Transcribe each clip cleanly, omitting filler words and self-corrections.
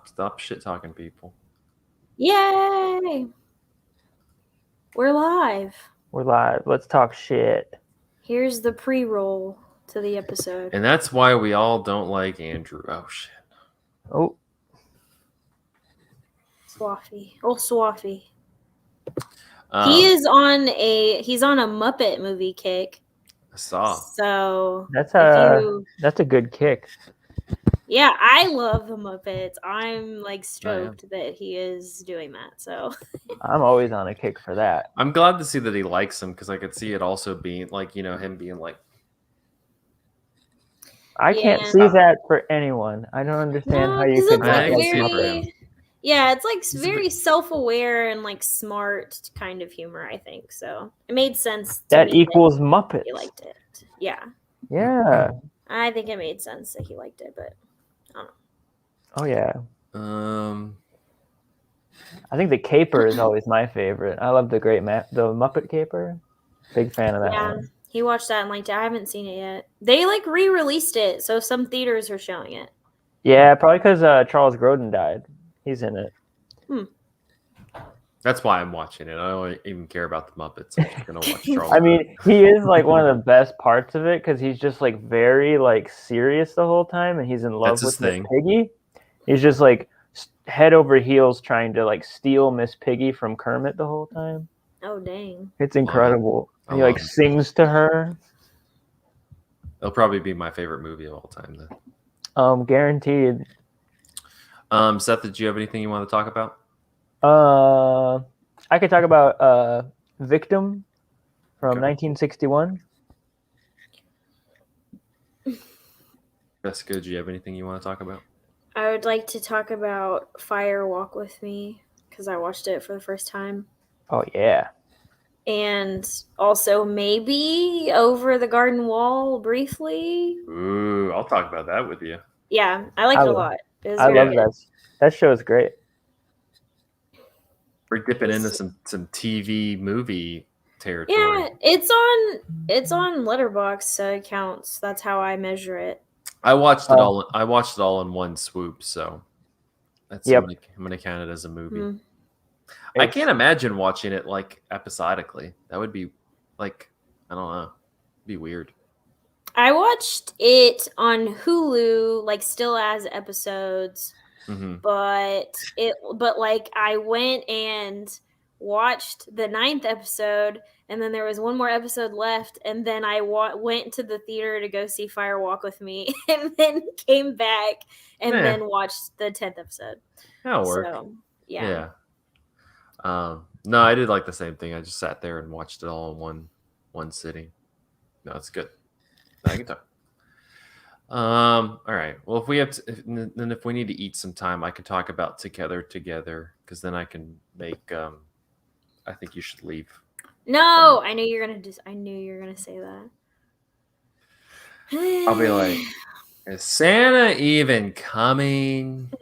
Stop shit talking people. Yay! We're live. We're live. Let's talk shit. Here's the pre-roll to the episode. And that's why we all don't like Andrew. Oh shit. Oh, Swaffy. Oh, Swaffy. Um, He's on a Muppet movie kick. I saw. So that's a good kick. yeah, I love the Muppets. I'm like stoked that he is doing that. So I'm always on a kick for that. I'm glad to see that he likes him because I could see it also being like, him being like, I can't see that for anyone. I don't understand how you could not like Muppets. Yeah, it's like very self-aware and like smart kind of humor, I think. So it made sense. That equals Muppets. He liked it. Yeah. Yeah. I think it made sense that he liked it, but I don't know. Oh yeah. I think the Caper is always my favorite. I love the Muppet Caper. Big fan of that one. He watched that and liked it. I haven't seen it yet. They like re-released it, so some theaters are showing it. Yeah, probably because Charles Grodin died. He's in it. That's why I'm watching it. I don't even care about the Muppets. I'm just gonna watch Charles. I mean, he is like one of the best parts of it because he's just like very like serious the whole time, and he's in love with Miss Piggy. He's just like head over heels trying to like steal Miss Piggy from Kermit the whole time. Oh dang! It's incredible. He like sings to her. It'll probably be my favorite movie of all time then. Guaranteed. Seth, did you have anything you want to talk about? I could talk about Victim from 1961. Jessica, do you have anything you want to talk about? I would like to talk about Fire Walk with Me because I watched it for the first time. Oh yeah. And also maybe Over the Garden Wall briefly. Ooh, I'll talk about that with you. Yeah, I liked it a lot. I love that. That show is great. We're dipping into some TV movie territory. Yeah, it's on Letterboxd, so it counts. That's how I measure it. I watched it all. I watched it all in one swoop, so that's I'm gonna count it as a movie. Mm-hmm. I can't imagine watching it like episodically. That would be like, I don't know, it'd be weird. I watched it on Hulu, like still as episodes, but like I went and watched the 9th episode, and then there was one more episode left, and then I went to the theater to go see Fire Walk with Me, and then came back and then watched the 10th episode. That'll work. So, yeah. No, I did like the same thing. I just sat there and watched it all in one sitting. No, it's good. I can talk. All right. Well, if we have if we need to eat some time, I can talk about Together because then I can make. I think you should leave. No, I knew you're gonna say that. I'll be like, is Santa even coming?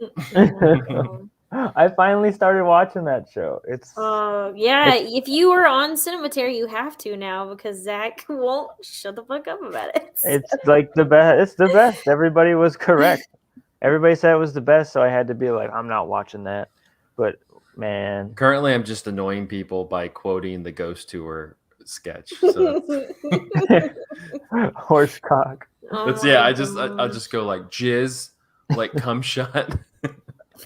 I finally started watching that show. If you were on Cinematary, you have to now because Zach won't shut the fuck up about it. So. It's like the best. It's the best. Everybody was correct. Everybody said it was the best, so I had to be like, I'm not watching that. But man, currently I'm just annoying people by quoting the Ghost Tour sketch. So horsecock. I'll just go like jizz, like cum shot.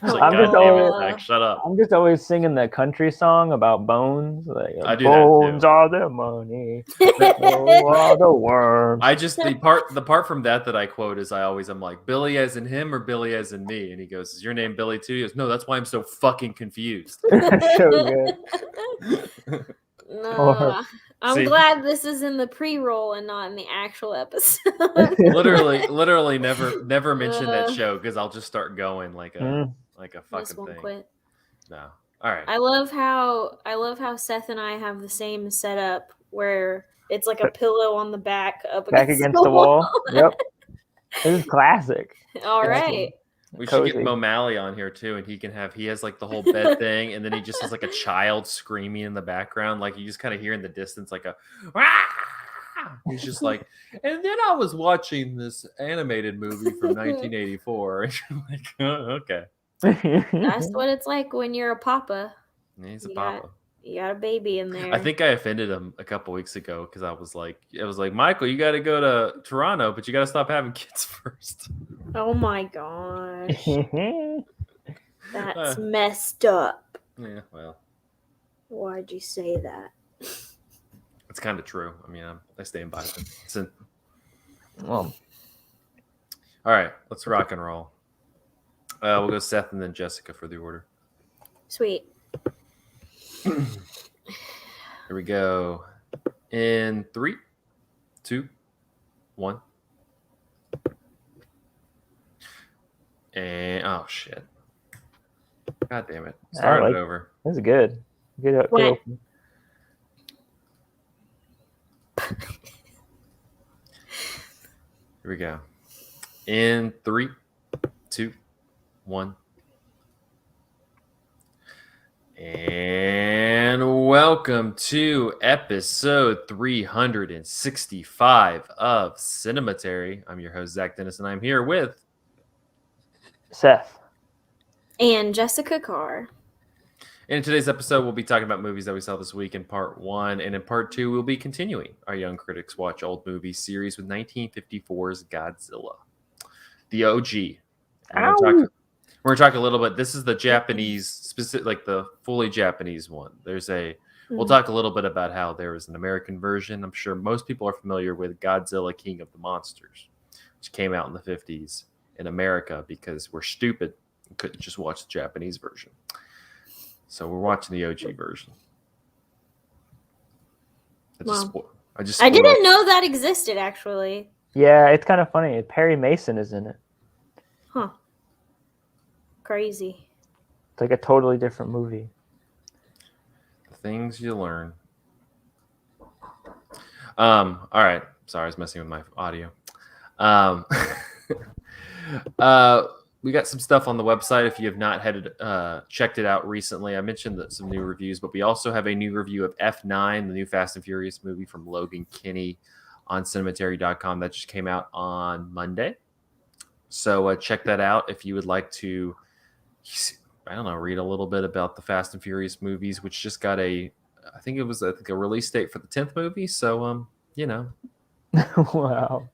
Like, shut up. I'm just always singing the country song about bones. Like, I do bones are the money, are the worms. I just the part from that I quote is I'm like, Billy as in him or Billy as in me, and he goes, "Is your name Billy too?" He goes, "No, that's why I'm so fucking confused." So good. I'm glad this is in the pre-roll and not in the actual episode. literally never mention that show because I'll just start going like a fucking thing. Quit. No. All right. I love how Seth and I have the same setup where it's like a pillow on the back against the wall. Yep. This is classic. All right. We should get O'Malley on here too, and he has like the whole bed thing, and then he just has like a child screaming in the background, like you just kind of hear in the distance like a. He's just like, and then I was watching this animated movie from 1984. And you're like, oh, okay. That's what it's like when you're a papa. Yeah, he's a papa. You got a baby in there. I think I offended him a couple weeks ago because I was like, Michael, you got to go to Toronto, but you got to stop having kids first. Oh my gosh. That's messed up. Yeah, well. Why'd you say that? It's kind of true. I mean, I stand by it. Well, all right, let's rock and roll. We'll go Seth and then Jessica for the order. Sweet. Here we go. In 3, 2, 1. And oh shit! God damn it! Start it over. This is good. Good open. Here we go. In 3, 2, 1. And welcome to episode 365 of Cinematary. I'm your host, Zach Dennis, and I'm here with Seth and Jessica Carr. In today's episode, we'll be talking about movies that we saw this week in part 1. And in part 2, we'll be continuing our Young Critics Watch Old Movies series with 1954's Godzilla, the OG. We're going to talk a little bit. This is the Japanese, specific, like the fully Japanese one. We'll talk a little bit about how there is an American version. I'm sure most people are familiar with Godzilla, King of the Monsters, which came out in the 50s in America because we're stupid and couldn't just watch the Japanese version. So we're watching the OG version. I didn't know that existed, actually. Yeah, it's kind of funny. Perry Mason is in it. Huh. Crazy. It's like a totally different movie. The things you learn. All right. Sorry, I was messing with my audio. We got some stuff on the website if you have not checked it out recently. I mentioned some new reviews, but we also have a new review of F9, the new Fast and Furious movie from Logan Kinney on Cinematary.com that just came out on Monday. So check that out if you would like to, read a little bit about the Fast and Furious movies, which just got a release date for the 10th movie. So, Wow.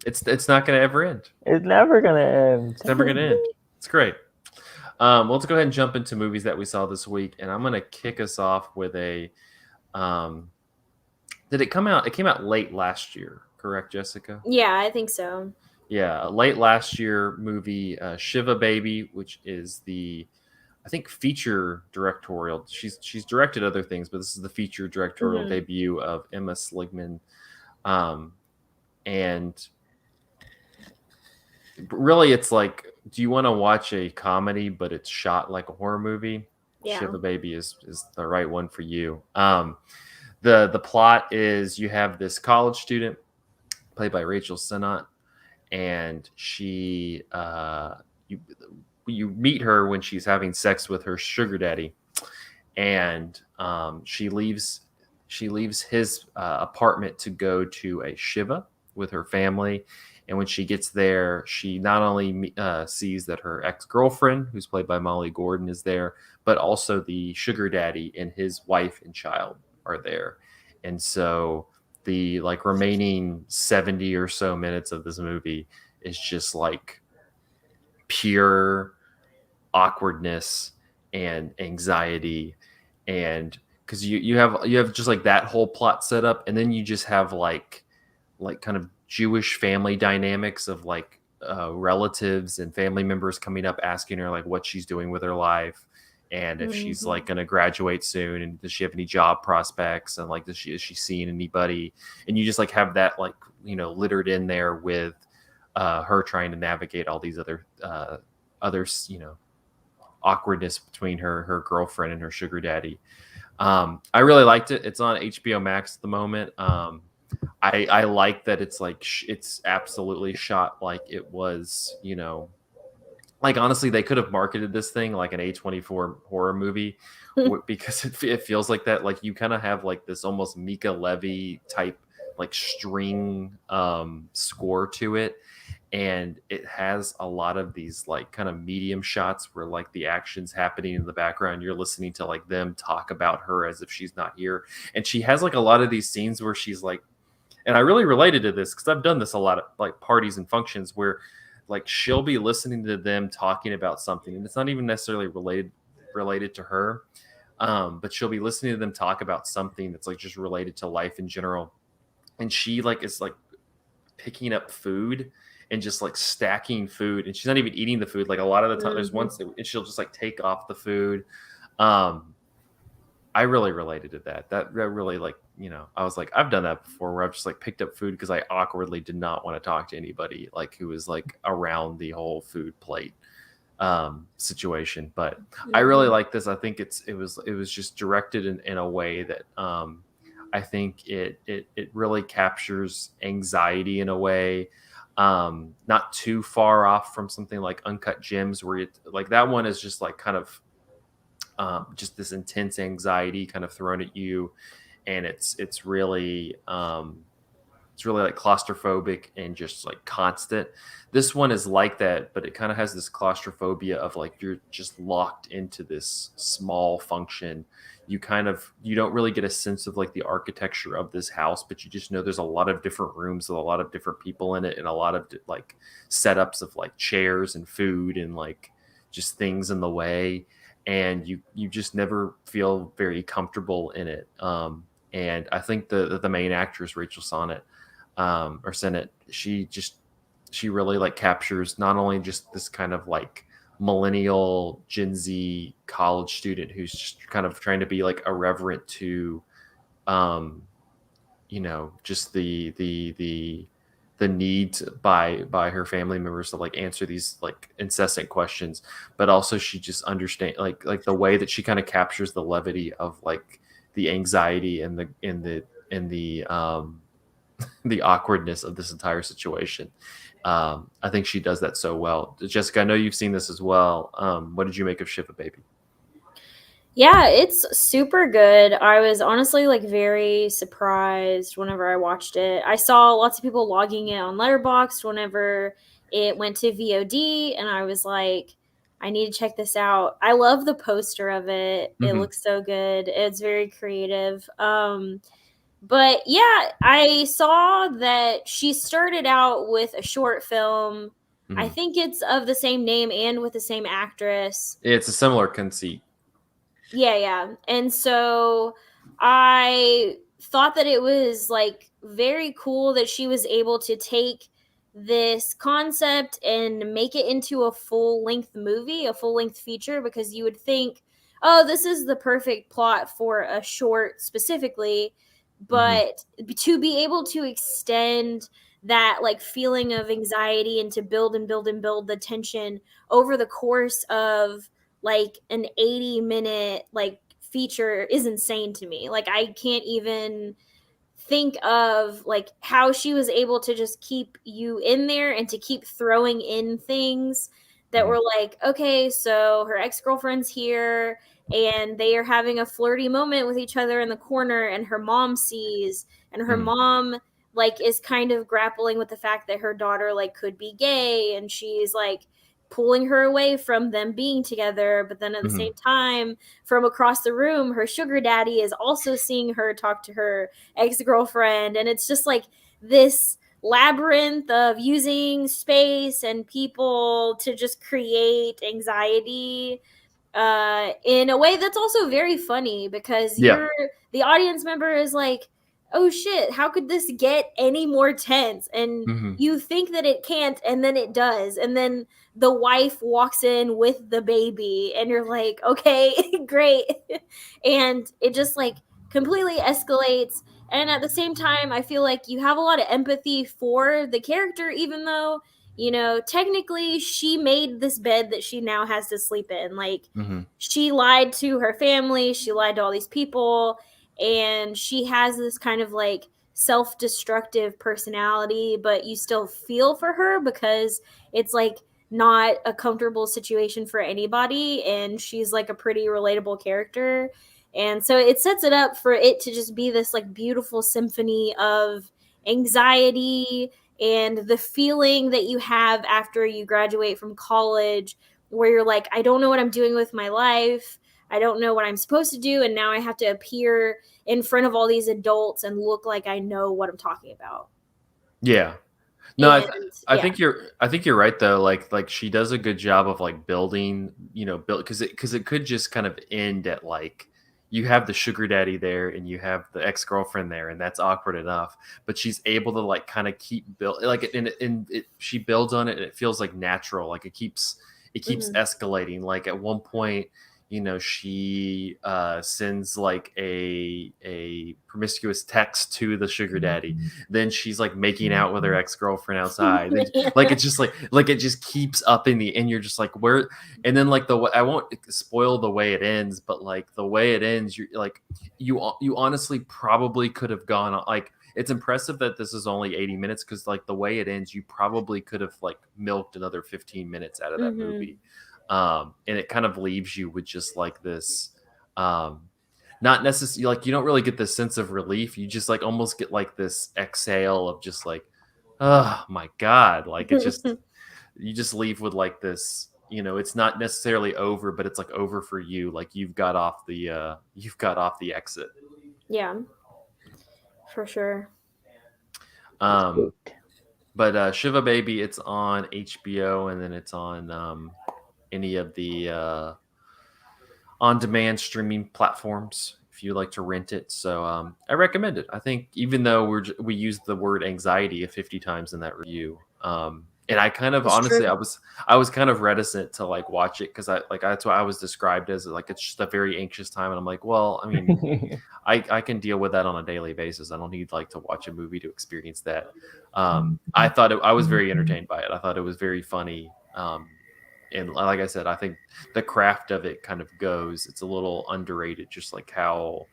It's not going to ever end. It's never going to end. It's never going to end. It's great. Well, let's go ahead and jump into movies that we saw this week. And I'm going to kick us off with a... did it come out? It came out late last year, correct, Jessica? Yeah, I think so. Yeah, late last year movie, Shiva Baby, which is the, I think, feature directorial. She's directed other things, but this is the feature directorial debut of Emma Sligman. And really, it's like, do you want to watch a comedy, but it's shot like a horror movie? Yeah. Shiva Baby is the right one for you. The plot is you have this college student played by Rachel Sennott, and she you meet her when she's having sex with her sugar daddy, and she leaves his apartment to go to a Shiva with her family. And when she gets there, she not only sees that her ex-girlfriend, who's played by Molly Gordon, is there, but also the sugar daddy and his wife and child are there. And so the remaining 70 or so minutes of this movie is just like pure awkwardness and anxiety, and because you have just like that whole plot set up, and then you just have like kind of Jewish family dynamics of relatives and family members coming up asking her like what she's doing with her life, and if she's like going to graduate soon, and does she have any job prospects, and like is she seeing anybody, and you just like have that littered in there with her trying to navigate all these other awkwardness between her girlfriend and her sugar daddy. I really liked it. It's on HBO Max at the moment. I like that it's like it's absolutely shot like it was, honestly, they could have marketed this thing like an A24 horror movie because it feels like that. Like you kind of have like this almost Mika Levy type like string score to it, and it has a lot of these like kind of medium shots where like the action's happening in the background, you're listening to like them talk about her as if she's not here. And she has like a lot of these scenes where she's like, and I really related to this because I've done this a lot of like parties and functions where like she'll be listening to them talking about something and it's not even necessarily related to her, but she'll be listening to them talk about something that's like just related to life in general, and she like is like picking up food and just like stacking food, and she's not even eating the food like a lot of the time. There's once and she'll just like take off the food. I really related to that really, like, you know, I was like, I've done that before where I've just like picked up food because I awkwardly did not want to talk to anybody like who was like around the whole food plate situation. But I really like this. I think it was just directed in a way that I think it really captures anxiety in a way, not too far off from something like Uncut Gems, where it, like that one is just like kind of just this intense anxiety kind of thrown at you, and it's really like claustrophobic and just like constant. This one is like that, but it kind of has this claustrophobia of like you're just locked into this small function. You don't really get a sense of like the architecture of this house, but you just know there's a lot of different rooms with a lot of different people in it, and a lot of like setups of like chairs and food and like just things in the way, and you just never feel very comfortable in it. And I think the main actress, Rachel Sennett, she really like captures not only just this kind of like millennial Gen Z college student who's just kind of trying to be like irreverent to, you know, just the need by her family members to like answer these like incessant questions, but also she just understand like the way that she kind of captures the levity of like the anxiety and the the awkwardness of this entire situation. I think she does that so well. Jessica, I know you've seen this as well. What did you make of Shiva Baby? Yeah, it's super good. I was honestly like very surprised whenever I watched it. I saw lots of people logging it on Letterboxd whenever it went to VOD, and I was like, I need to check this out. I love the poster of it. It looks so good. It's very creative. But yeah, I saw that she started out with a short film. I think it's of the same name and with the same actress. It's a similar conceit. Yeah. And so I thought that it was like very cool that she was able to take this concept and make it into a full-length movie, a full-length feature, because you would think, oh, this is the perfect plot for a short specifically. But to be able to extend that like feeling of anxiety and to build and build and build the tension over the course of like an 80-minute like feature is insane to me. Like I can't even think of like how she was able to just keep you in there and to keep throwing in things that were like, okay, so her ex-girlfriend's here and they are having a flirty moment with each other in the corner, and her mom sees, and her mom like is kind of grappling with the fact that her daughter like could be gay, and she's like pulling her away from them being together. But then at the same time, from across the room, her sugar daddy is also seeing her talk to her ex-girlfriend, and it's just like this labyrinth of using space and people to just create anxiety in a way that's also very funny, because you're the audience member is like, oh shit, how could this get any more tense? And you think that it can't, and then it does, and then the wife walks in with the baby, and you're like, okay, great. And it just like completely escalates. And at the same time, I feel like you have a lot of empathy for the character, even though, you know, technically she made this bed that she now has to sleep in. Like, she lied to her family, she lied to all these people, and she has this kind of like self-destructive personality, but you still feel for her because it's like not a comfortable situation for anybody, and she's like a pretty relatable character. And so it sets it up for it to just be this like beautiful symphony of anxiety and the feeling that you have after you graduate from college, where you're like, I don't know what I'm doing with my life. I don't know what I'm supposed to do. And now I have to appear in front of all these adults and look like I know what I'm talking about. Yeah. No, I think you're right though. Like she does a good job of like building, because it could just kind of end at like you have the sugar daddy there and you have the ex-girlfriend there, and that's awkward enough. But she's able to like kind of keep build like she builds on it, and it feels like natural. Like it keeps escalating. Like at one point, she sends like a promiscuous text to the sugar daddy. Then she's like making out with her ex-girlfriend outside. Like it's just like it just keeps up in the end. You're just like, where? And then like I won't spoil the way it ends, but like the way it ends, you're like you honestly probably could have gone on. Like it's impressive that this is only 80 minutes, because like the way it ends, you probably could have like milked another 15 minutes out of that movie. And it kind of leaves you with just like this not necessarily like you don't really get this sense of relief. You just like almost get like this exhale of just like, oh my god, like it just you just leave with like this, it's not necessarily over, but it's like over for you, like you've got off the exit. Yeah, for sure. But Shiva Baby, it's on HBO, and then it's on any of the on-demand streaming platforms if you like to rent it. So I recommend it. I think even though we used the word anxiety 50 times in that review, and I kind of honestly I was kind of reticent to like watch it, because that's what I was described as, like it's just a very anxious time, and I'm like, well, I mean, I can deal with that on a daily basis. I don't need like to watch a movie to experience that. I thought I was very entertained by it. I thought it was very funny. And like I said, I think the craft of it kind of goes, it's a little underrated, just like how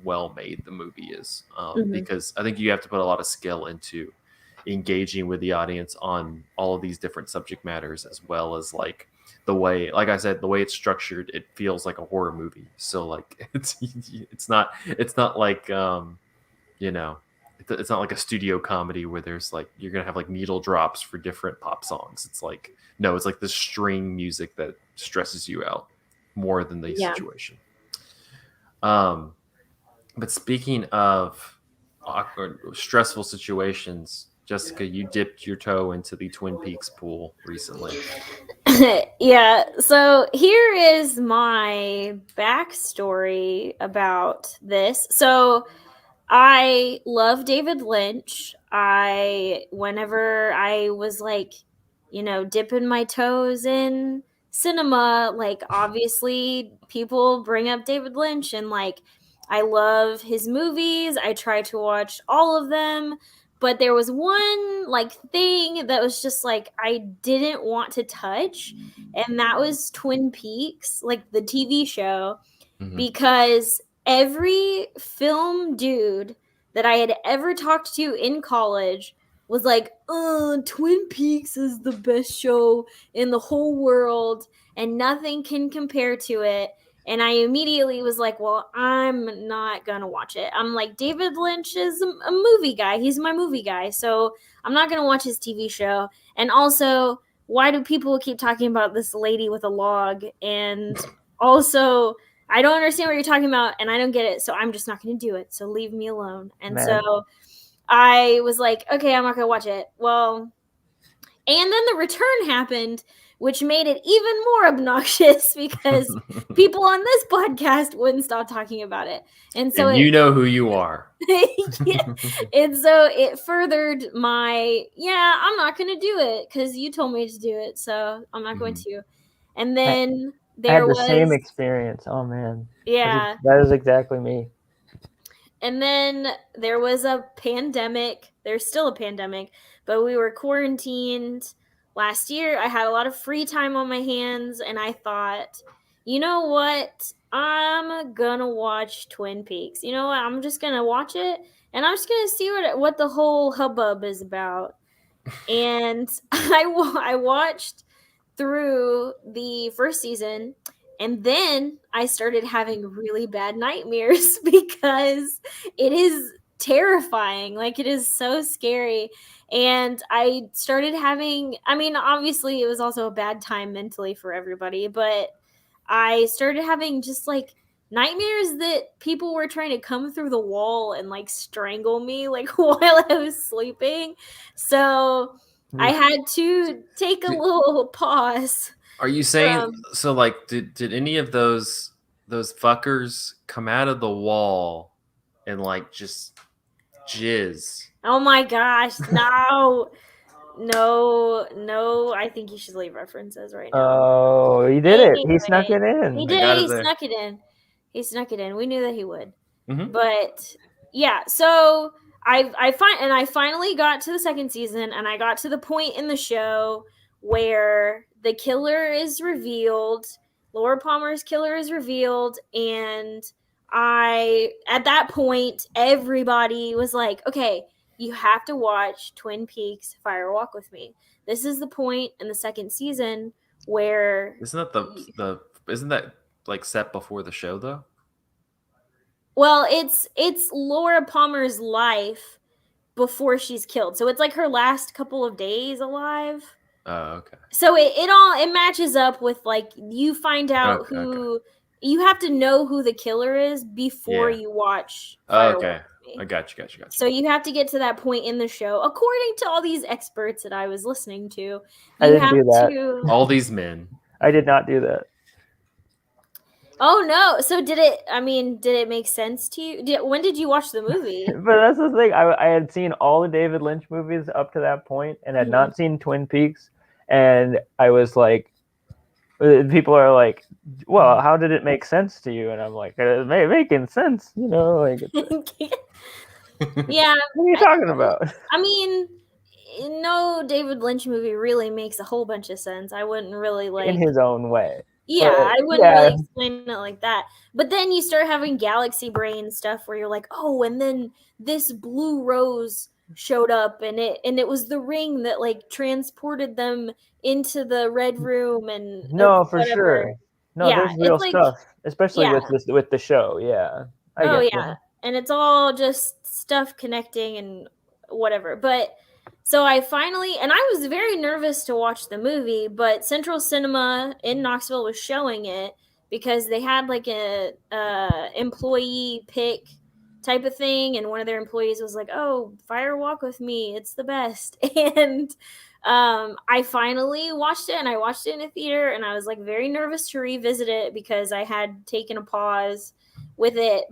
well made the movie is. Because I think you have to put a lot of skill into engaging with the audience on all of these different subject matters, as well as like the way, like I said, the way it's structured, it feels like a horror movie. So like it's not like it's not like a studio comedy where there's like you're gonna have like needle drops for different pop songs. It's like, no, it's like the string music that stresses you out more than the situation. But speaking of awkward, stressful situations, Jessica, you dipped your toe into the Twin Peaks pool recently. Yeah, so here is my backstory about this. So I love David Lynch. Whenever I was like, dipping my toes in cinema, like obviously people bring up David Lynch, and like I love his movies. I try to watch all of them, but there was one like thing that was just like I didn't want to touch, and that was Twin Peaks, like the TV show, because every film dude that I had ever talked to in college was like, Twin Peaks is the best show in the whole world and nothing can compare to it. And I immediately was like, well, I'm not going to watch it. I'm like, David Lynch is a movie guy. He's my movie guy. So I'm not going to watch his TV show. And also, why do people keep talking about this lady with a log? And also, I don't understand what you're talking about, and I don't get it, so I'm just not going to do it. So leave me alone. And so I was like, okay, I'm not going to watch it. Well, and then the return happened, which made it even more obnoxious because people on this podcast wouldn't stop talking about it. And so you know who you are. Yeah. And so it furthered my, I'm not going to do it because you told me to do it, so I'm not going to. And then I had the same experience. Oh man. Yeah. That is exactly me. And then there was a pandemic. There's still a pandemic, but we were quarantined last year. I had a lot of free time on my hands, and I thought, you know what? I'm gonna watch Twin Peaks. You know what? I'm just gonna watch it, and I'm just gonna see what the whole hubbub is about. And I watched through the first season, and then I started having really bad nightmares because it is terrifying. Like, it is so scary. And I started having, I mean, obviously it was also a bad time mentally for everybody, but I started having just like nightmares that people were trying to come through the wall and like strangle me like while I was sleeping. So I had to take a little pause. Are you saying so? Like, did any of those fuckers come out of the wall and like just jizz? Oh my gosh, no. No, I think you should leave references right now. Oh, he did it. He snuck it in. He did. He snuck it in. He snuck it in. We knew that he would. Mm-hmm. But yeah, so I finally got to the second season, and I got to the point in the show where the killer is revealed. Laura Palmer's killer is revealed, and at that point, everybody was like, okay, you have to watch Twin Peaks Fire Walk with Me. This is the point in the second season where isn't that like set before the show though? Well, it's Laura Palmer's life before she's killed. So it's like her last couple of days alive. Oh, okay. So it matches up with like you find out who you have to know who the killer is before you watch Fire Walk with Me. I got you. So you have to get to that point in the show, according to all these experts that I was listening to. I didn't do that. All these men. I did not do that. Oh no! So did it make sense to you? When did you watch the movie? But that's the thing. I had seen all the David Lynch movies up to that point, and had not seen Twin Peaks. And I was like, people are like, "Well, how did it make sense to you?" And I'm like, "It's making sense, you know." Like, yeah. What are you talking about? I mean, no David Lynch movie really makes a whole bunch of sense. I wouldn't really like in his own way. Yeah, I wouldn't really explain it like that. But then you start having galaxy brain stuff where you're like, oh, and then this blue rose showed up, and it was the ring that like transported them into the red room, and no, for sure. No, there's real stuff, especially with the show. Yeah, I get and it's all just stuff connecting and whatever. But so I finally, and I was very nervous to watch the movie, but Central Cinema in Knoxville was showing it because they had like a employee pick type of thing, and one of their employees was like, "Oh, Fire Walk with Me, it's the best." And I finally watched it, and I watched it in a theater, and I was like very nervous to revisit it because I had taken a pause with it,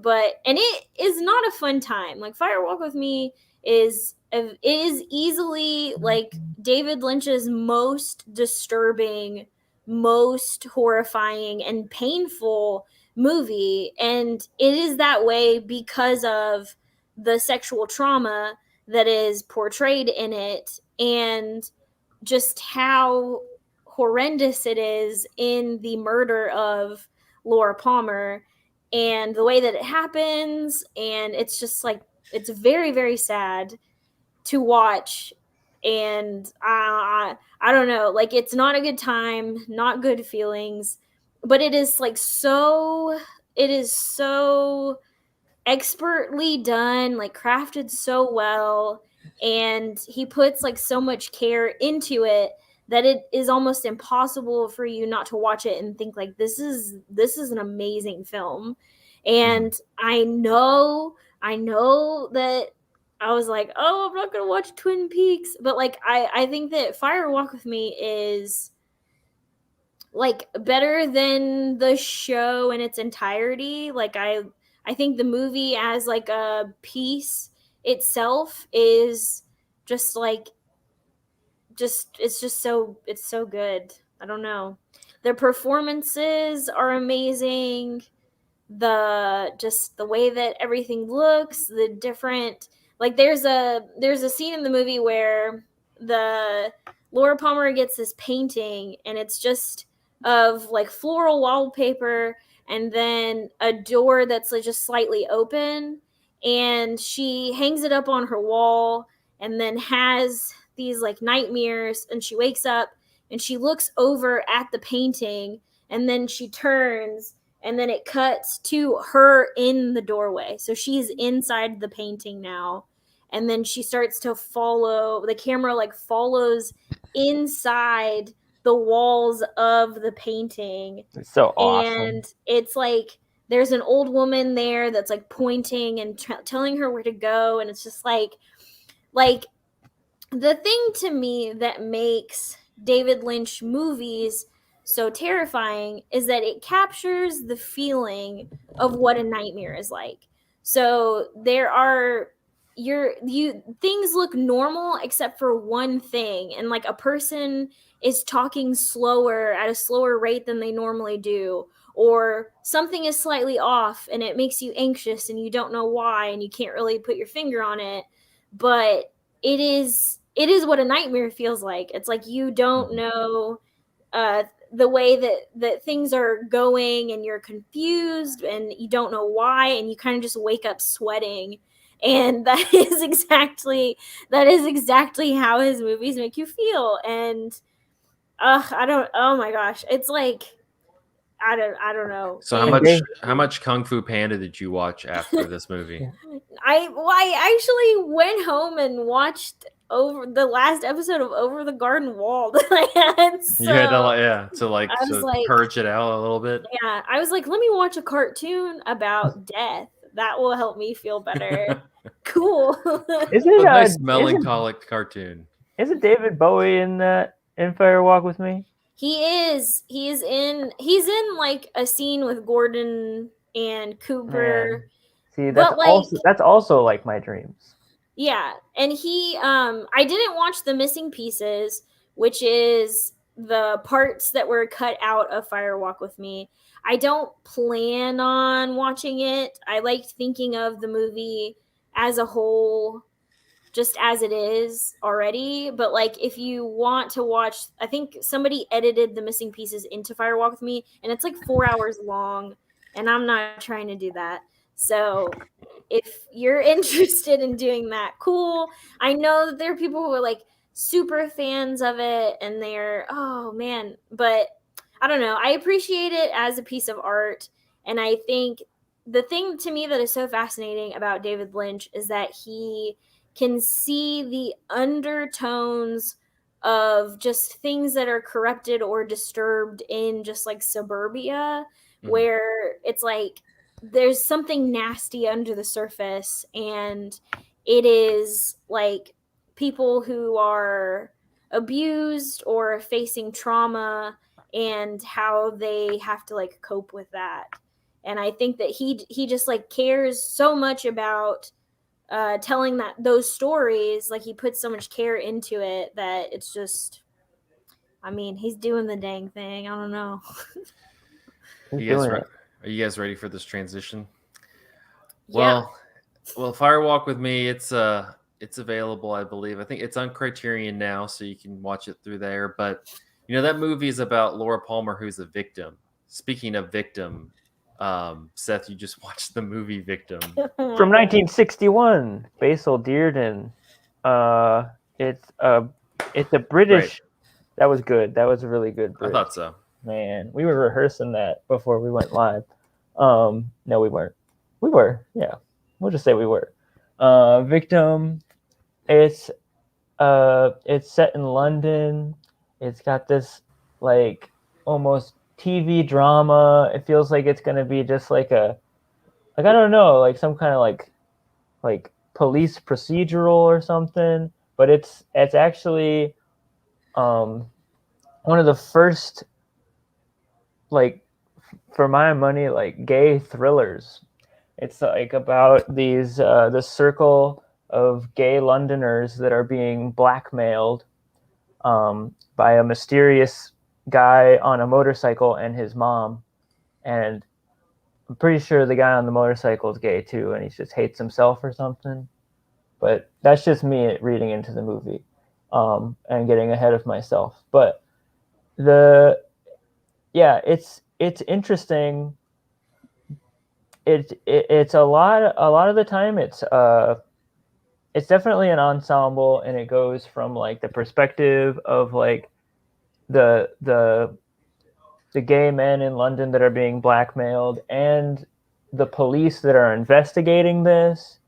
and it is not a fun time. Like Fire Walk with Me is easily like David Lynch's most disturbing, most horrifying, and painful movie, and it is that way because of the sexual trauma that is portrayed in it, and just how horrendous it is in the murder of Laura Palmer and the way that it happens, and it's just like it's very, very sad to watch, and I don't know, like it's not a good time, not good feelings, but it is so expertly done, like crafted so well, and he puts like so much care into it that it is almost impossible for you not to watch it and think like this is an amazing film. And I know that I was like, oh, I'm not gonna watch Twin Peaks, but like I think that Fire Walk with Me is like better than the show in its entirety. Like I think the movie as like a piece itself is just like it's so good. I don't know. The performances are amazing. The way that everything looks, the different, like there's a scene in the movie where the Laura Palmer gets this painting, and it's just of like floral wallpaper, and then a door that's like just slightly open, and she hangs it up on her wall, and then has these like nightmares, and she wakes up and she looks over at the painting, and then she turns and then it cuts to her in the doorway. So she's inside the painting now, and then she starts to follow, the camera like follows inside the walls of the painting. It's so awesome. And it's like there's an old woman there that's like pointing and telling her where to go, and it's just like the thing to me that makes David Lynch movies so terrifying is that it captures the feeling of what a nightmare is like. So there are things look normal except for one thing, and like a person is talking slower at a slower rate than they normally do, or something is slightly off and it makes you anxious and you don't know why and you can't really put your finger on it, but it is what a nightmare feels like. It's like you don't know the way that things are going, and you're confused and you don't know why, and you kind of just wake up sweating. And that is exactly how his movies make you feel. And oh my gosh, it's like I don't know. So how much Kung Fu Panda did you watch after this movie? I actually went home and watched over the last episode of Over the Garden Wall. You had to purge it out a little bit. Yeah, I was like, let me watch a cartoon about death. That will help me feel better. Cool. Is it a nice melancholic cartoon? Isn't David Bowie in that in Fire Walk with Me? He is. He's in like a scene with Gordon and Cooper. Man. See, that's also like my dreams. Yeah, and he I didn't watch the missing pieces, which is the parts that were cut out of Fire Walk with Me. I don't plan on watching it. I liked thinking of the movie as a whole, just as it is already. But like, if you want to watch, I think somebody edited the missing pieces into Fire Walk with Me, and it's like 4 hours long, and I'm not trying to do that. So if you're interested in doing that, cool. I know that there are people who are like super fans of it, and they're, oh man, but I don't know. I appreciate it as a piece of art. And I think the thing to me that is so fascinating about David Lynch is that he can see the undertones of just things that are corrupted or disturbed in just like suburbia, where it's like there's something nasty under the surface, and it is like people who are abused or facing trauma and how they have to like cope with that. And I think that he just like cares so much about telling those stories. Like he puts so much care into it that it's just, I mean, he's doing the dang thing. I don't know. Are you guys ready for this transition? Yeah. Well, Fire Walk with Me, it's available, I believe. I think it's on Criterion now, so you can watch it through there. But you know, that movie is about Laura Palmer, who's a victim. Speaking of victim, Seth, you just watched the movie Victim from 1961. Basil Dearden. It's a British. Right. That was good. That was a really good British. I thought so. Man, we were rehearsing that before we went live. No, we weren't. We were. Yeah, we'll just say we were. Victim. It's set in London. It's got this like almost TV drama. It feels like it's gonna be just like I don't know, like some kind of like police procedural or something. But it's actually one of the first, like, for my money, like gay thrillers. It's like about these this circle of gay Londoners that are being blackmailed by a mysterious guy on a motorcycle and his mom. And I'm pretty sure the guy on the motorcycle is gay too, and he just hates himself or something. But that's just me reading into the movie and getting ahead of myself. But it's interesting. It's a lot of the time it's definitely an ensemble, and it goes from like the perspective of like the the gay men in London that are being blackmailed and the police that are investigating this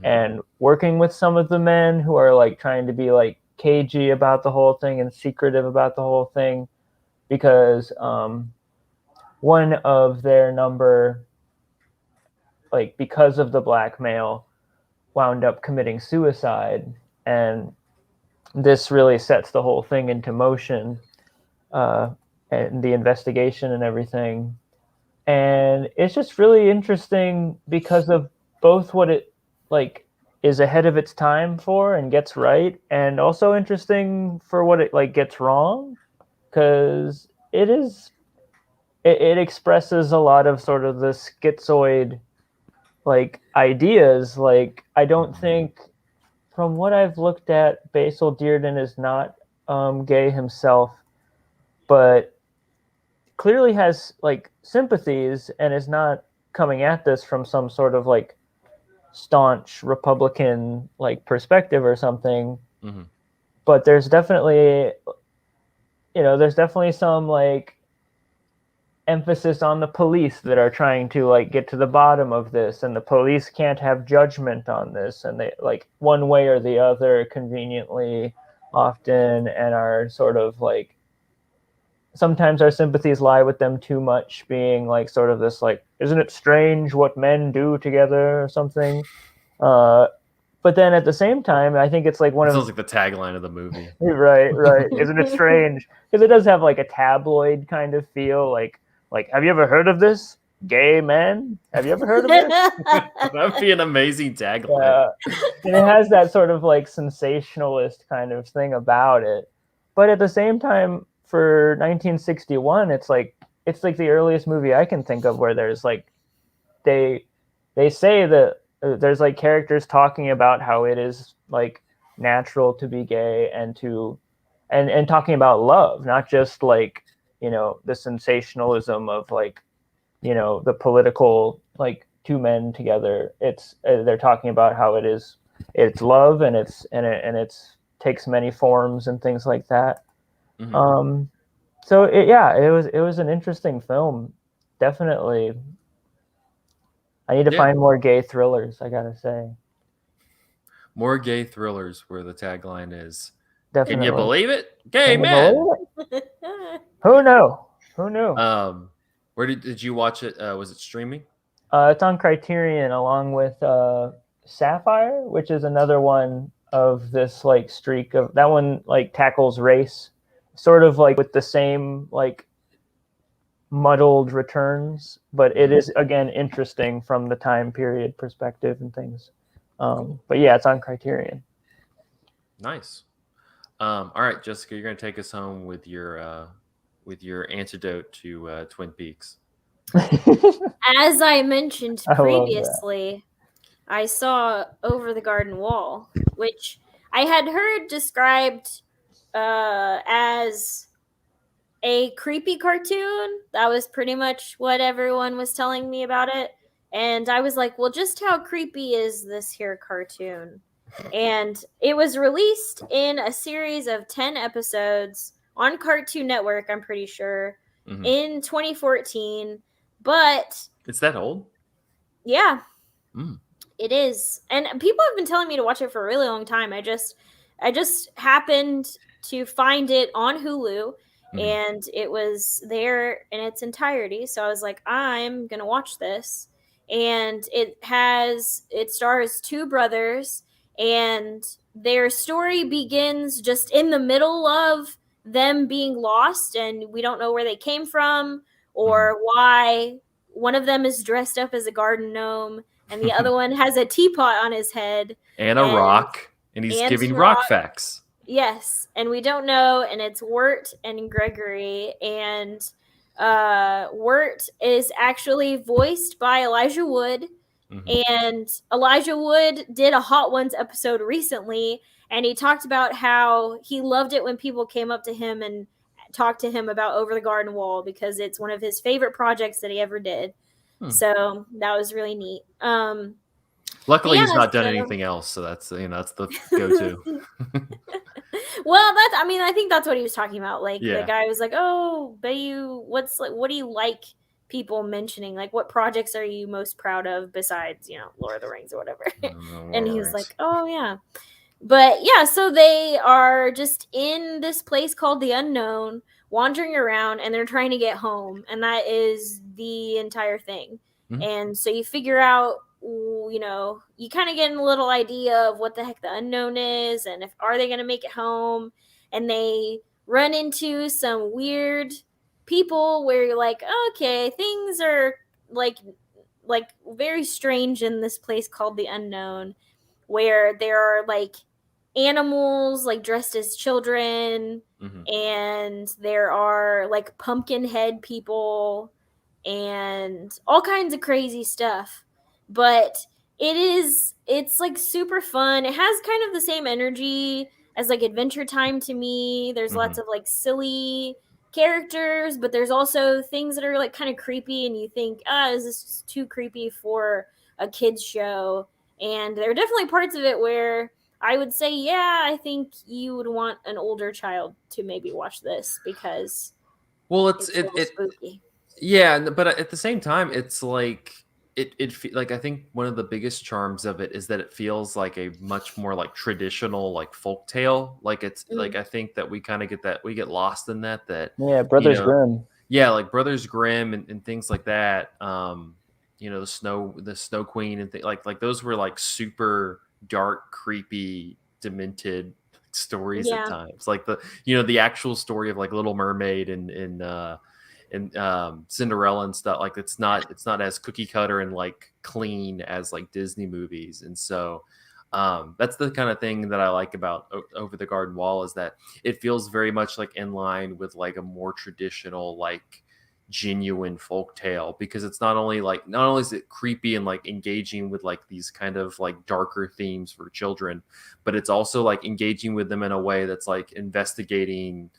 and working with some of the men who are like trying to be like cagey about the whole thing and secretive about the whole thing, because one of their number, like because of the blackmail, wound up committing suicide, and this really sets the whole thing into motion, and the investigation and everything. And it's just really interesting because of both what it like is ahead of its time for and gets right, and also interesting for what it like gets wrong, because it expresses a lot of sort of the schizoid like ideas. Like I don't think, from what I've looked at, Basil Dearden is not gay himself, but clearly has like sympathies and is not coming at this from some sort of like staunch Republican like perspective or something. But there's definitely, there's definitely some like emphasis on the police that are trying to like get to the bottom of this, and the police can't have judgment on this, and they like one way or the other conveniently often, and are sort of like, sometimes our sympathies lie with them too much, being like sort of this like, isn't it strange what men do together or something. But then at the same time, I think it's like sounds like the tagline of the movie. Right. Isn't it strange? Because it does have like a tabloid kind of feel. Like, have you ever heard of this? Gay men? Have you ever heard of this? That would be an amazing tagline. And it has that sort of like sensationalist kind of thing about it. But at the same time, for 1961, it's like the earliest movie I can think of where there's like, they say that there's like characters talking about how it is like natural to be gay, and talking about love, not just like, the sensationalism of like, the political like two men together. It's they're talking about how it's love, and it's takes many forms and things like that. So it was an interesting film, definitely. I need to find more gay thrillers, I gotta say. More gay thrillers where the tagline is, definitely. Can you believe it? Gay men! Who knew? Where did you watch it? Was it streaming? It's on Criterion, along with Sapphire, which is another one of this like streak of, that one like tackles race, sort of like with the same like muddled returns, but it is again interesting from the time period perspective and things. But yeah, it's on Criterion. Nice. All right, Jessica, you're going to take us home with your antidote to Twin Peaks. As I mentioned previously, I saw Over the Garden Wall, which I had heard described as a creepy cartoon. That was pretty much what everyone was telling me about it. And I was like, well, just how creepy is this here cartoon? And it was released in a series of 10 episodes on Cartoon Network, I'm pretty sure, in 2014. But it's that old? Yeah. It is. And people have been telling me to watch it for a really long time. I just happened to find it on Hulu, and it was there in its entirety. So I was like, I'm going to watch this. And it stars two brothers, and their story begins just in the middle of them being lost, and we don't know where they came from or why. One of them is dressed up as a garden gnome, and the other one has a teapot on his head. And a rock, and he's giving rock facts. Yes, and we don't know, and it's Wirt and Gregory, and Wirt is actually voiced by Elijah Wood, and Elijah Wood did a Hot Ones episode recently, and he talked about how he loved it when people came up to him and talked to him about Over the Garden Wall, because it's one of his favorite projects that he ever did. So that was really neat. Luckily, he's not done anything else, so that's the go-to. Well, I think that's what he was talking about. Like Yeah. the guy was like, "Oh, Bayu, what do you like people mentioning? Like, what projects are you most proud of besides, Lord of the Rings or whatever?" And he was like, "Oh yeah." But yeah, so they are just in this place called the Unknown, wandering around, and they're trying to get home, and that is the entire thing. Mhm. And so you figure out, you kind of get a little idea of what the heck the unknown is, and if are they going to make it home, and they run into some weird people where you're like, okay, things are like very strange in this place called the Unknown, where there are like animals like dressed as children, and there are like pumpkin head people and all kinds of crazy stuff. But it's like super fun. It has kind of the same energy as like Adventure Time to me. There's lots of like silly characters, but there's also things that are like kind of creepy, and you think, is this too creepy for a kids show? And there are definitely parts of it where I would say, yeah, I think you would want an older child to maybe watch this because it's a little spooky. Yeah, but at the same time, it's like like I think one of the biggest charms of it is that it feels like a much more like traditional like folk tale. Like it's like I think that we kind of we get lost in that. Yeah, Brothers Grimm. Yeah, like Brothers Grimm and things like that. The Snow Queen and like those were like super dark, creepy, demented stories at times. Like the actual story of like Little Mermaid and Cinderella and stuff. Like it's not as cookie cutter and like clean as like Disney movies. And so that's the kind of thing that I like about Over the Garden Wall, is that it feels very much like in line with like a more traditional, like genuine folk tale, because it's not only is it creepy and like engaging with like these kind of like darker themes for children, but it's also like engaging with them in a way that's like investigating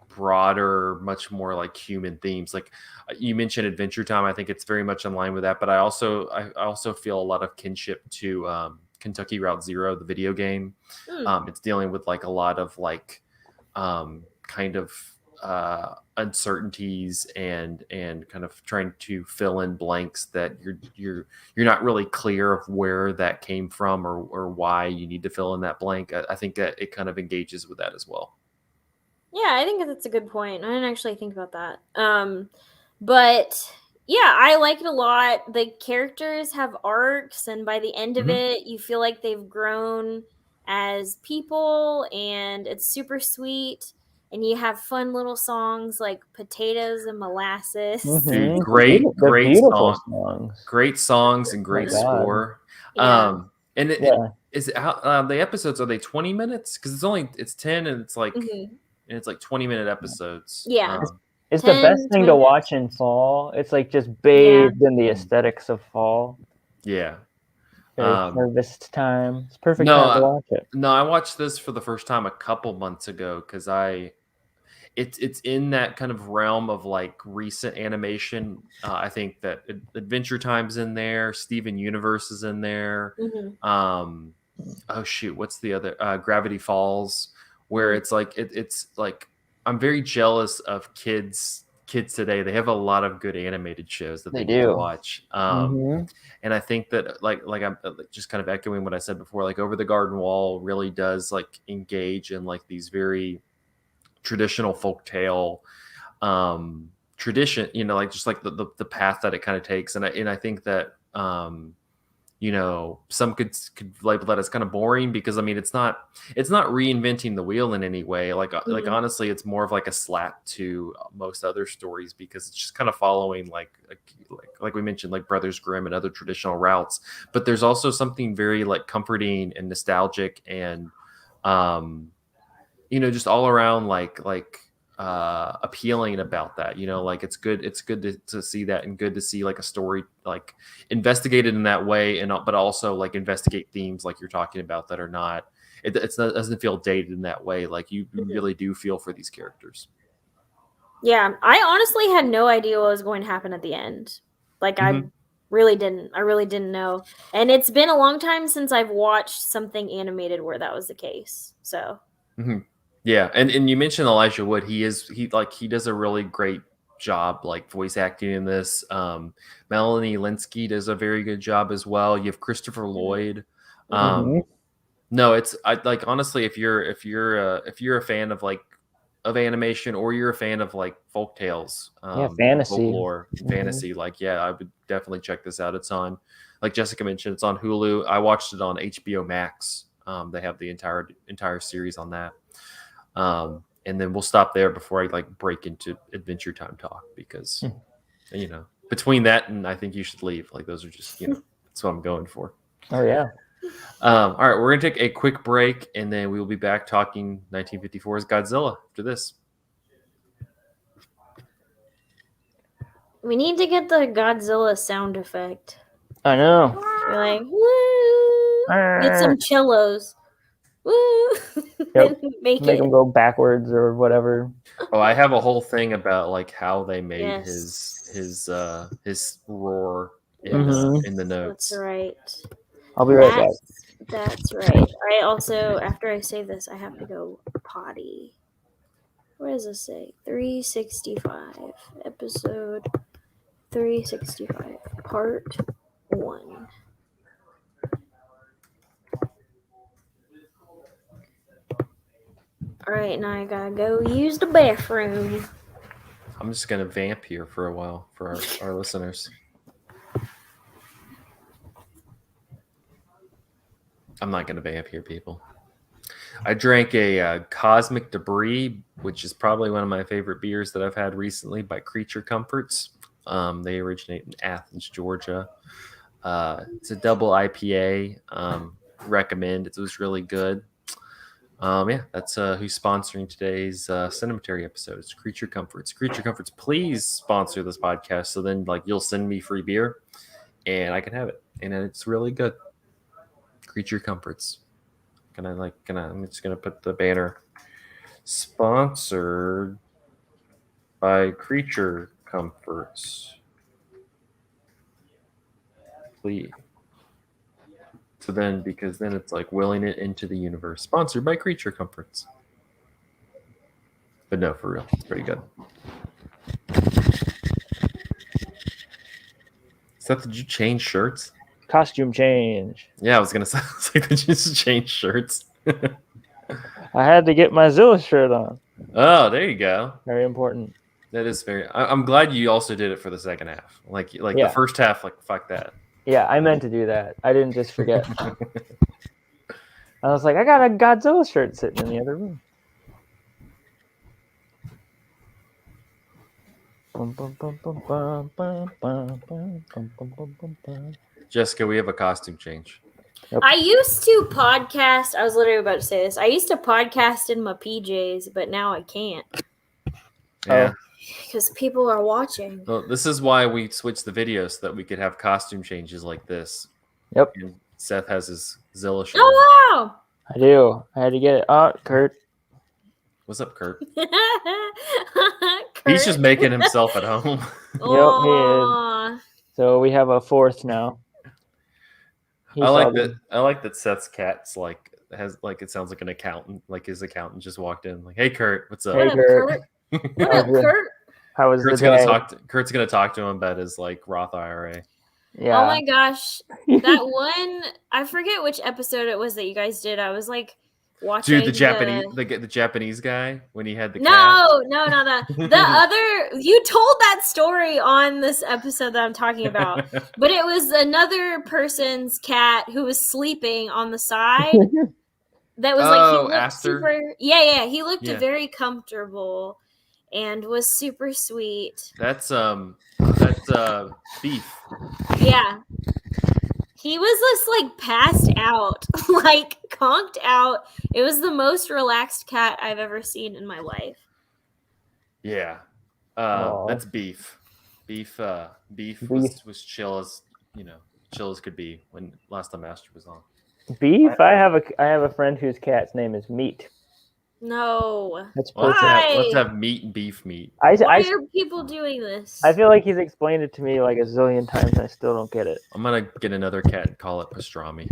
broader, much more like human themes. Like you mentioned Adventure Time, I think it's very much in line with that, but I also feel a lot of kinship to Kentucky Route Zero, the video game. It's dealing with like a lot of like kind of uncertainties and kind of trying to fill in blanks that you're not really clear of where that came from or why you need to fill in that blank. I think that it kind of engages with that as well. Yeah, I think that's a good point. I didn't actually think about that. But yeah, I like it a lot. The characters have arcs, and by the end of it, you feel like they've grown as people, and it's super sweet. And you have fun little songs like Potatoes and Molasses. Dude, beautiful songs. Great songs and great score. Yeah. And is it how the episodes, are they 20 minutes? Because it's 10 and it's like and it's like 20-minute episodes. Yeah. It's the best thing to watch in fall. It's like just bathed in the aesthetics of fall. Yeah. Harvest time. It's perfect time to watch it. No, I watched this for the first time a couple months ago because it's in that kind of realm of like recent animation. I think that Adventure Time's in there, Steven Universe is in there. Oh shoot, what's the other? Gravity Falls, where it's like it's like I'm very jealous of kids today. They have a lot of good animated shows that they need to watch. And I think that like I'm just kind of echoing what I said before, like Over the Garden Wall really does like engage in like these very traditional folktale tradition, like just like the path that it kind of takes. And I think that some could label that as kind of boring, because I mean it's not reinventing the wheel in any way. Like honestly, it's more of like a slap to most other stories, because it's just kind of following like we mentioned, like Brothers Grimm and other traditional routes. But there's also something very like comforting and nostalgic and just all around like appealing about that. Like it's good to see that, and good to see like a story like investigated in that way, and but also like investigate themes like you're talking about that are not, it doesn't feel dated in that way. Like you really do feel for these characters. Yeah, I honestly had no idea what was going to happen at the end. Like I really didn't know. And it's been a long time since I've watched something animated where that was the case. So yeah, and you mentioned Elijah Wood. He does a really great job like voice acting in this. Melanie Linsky does a very good job as well. You have Christopher Lloyd. No, it's like honestly, if you're a fan of animation, or you're a fan of like folk tales, fantasy, folklore, fantasy, like I would definitely check this out. It's on, like Jessica mentioned, it's on Hulu. I watched it on HBO Max. They have the entire series on that. And then we'll stop there before I like break into Adventure Time talk, because between that and I think you should leave. Like those are just that's what I'm going for. Oh yeah. All right, we're gonna take a quick break, and then we will be back talking 1954's Godzilla after this. We need to get the Godzilla sound effect. I know. You're like, woo! Get some cellos. Woo! Yep. Make them go backwards or whatever. Oh, I have a whole thing about like how they made his roar in the notes. That's right. I'll be right back. That's right. I also, after I say this, I have to go potty. What does this say? 365. Episode 365. Part 1. Alright, now I gotta go use the bathroom. I'm just gonna vamp here for a while for our listeners. I'm not gonna vamp here, people. I drank a Cosmic Debris, which is probably one of my favorite beers that I've had recently, by Creature Comforts. They originate in Athens, Georgia. It's a double IPA. Recommend. It was really good. That's who's sponsoring today's Cinematary episode. It's Creature Comforts. Creature Comforts, please sponsor this podcast, so then like you'll send me free beer and I can have it, and it's really good. Creature Comforts. I'm just gonna put the banner. Sponsored by Creature Comforts. Please. So then, because then it's like willing it into the universe. Sponsored by Creature Comforts. But no, for real, it's pretty good. Seth, did you change shirts? Costume change. Yeah, I was gonna say, did you just change shirts? I had to get my Zilla shirt on. Oh, there you go. Very important. That is very. I'm glad you also did it for the second half. Like the first half, like fuck that. Yeah, I meant to do that. I didn't just forget. I was like, I got a Godzilla shirt sitting in the other room. Jessica, we have a costume change. Yep. I used to podcast. I was literally about to say this. I used to podcast in my PJs, but now I can't. Yeah. Because people are watching. Well, this is why we switched the video, so that we could have costume changes like this. Yep. And Seth has his Zilla shirt. Oh, wow. I do. I had to get it. Oh, Kurt. What's up, Kurt? Kurt. He's just making himself at home. Yep, he is. So we have a fourth now. I like that Seth's cat's like has like, it sounds like an accountant. Like his accountant just walked in, like, "Hey, Kurt, what's up?" Hey, Kurt. What up, Kurt? How was Kurt's the day? Kurt's gonna talk to him about his like Roth IRA. Yeah. Oh my gosh, that one! I forget which episode it was that you guys did. I was like watching. Dude, the Japanese guy when he had the cat. No, the other. You told that story on this episode that I'm talking about, but it was another person's cat who was sleeping on the side. That was like he looked after? super. Yeah, he looked very comfortable and was super sweet. That's Beef. Yeah. He was just like passed out, like conked out. It was the most relaxed cat I've ever seen in my life. Yeah. That's Beef. Beef was chill as, chill as could be when last time Master was on. Beef? I have a friend whose cat's name is Meat. No. That's let's have meat and beef meat. Why are people doing this? I feel like he's explained it to me like a zillion times and I still don't get it. I'm gonna get another cat and call it pastrami.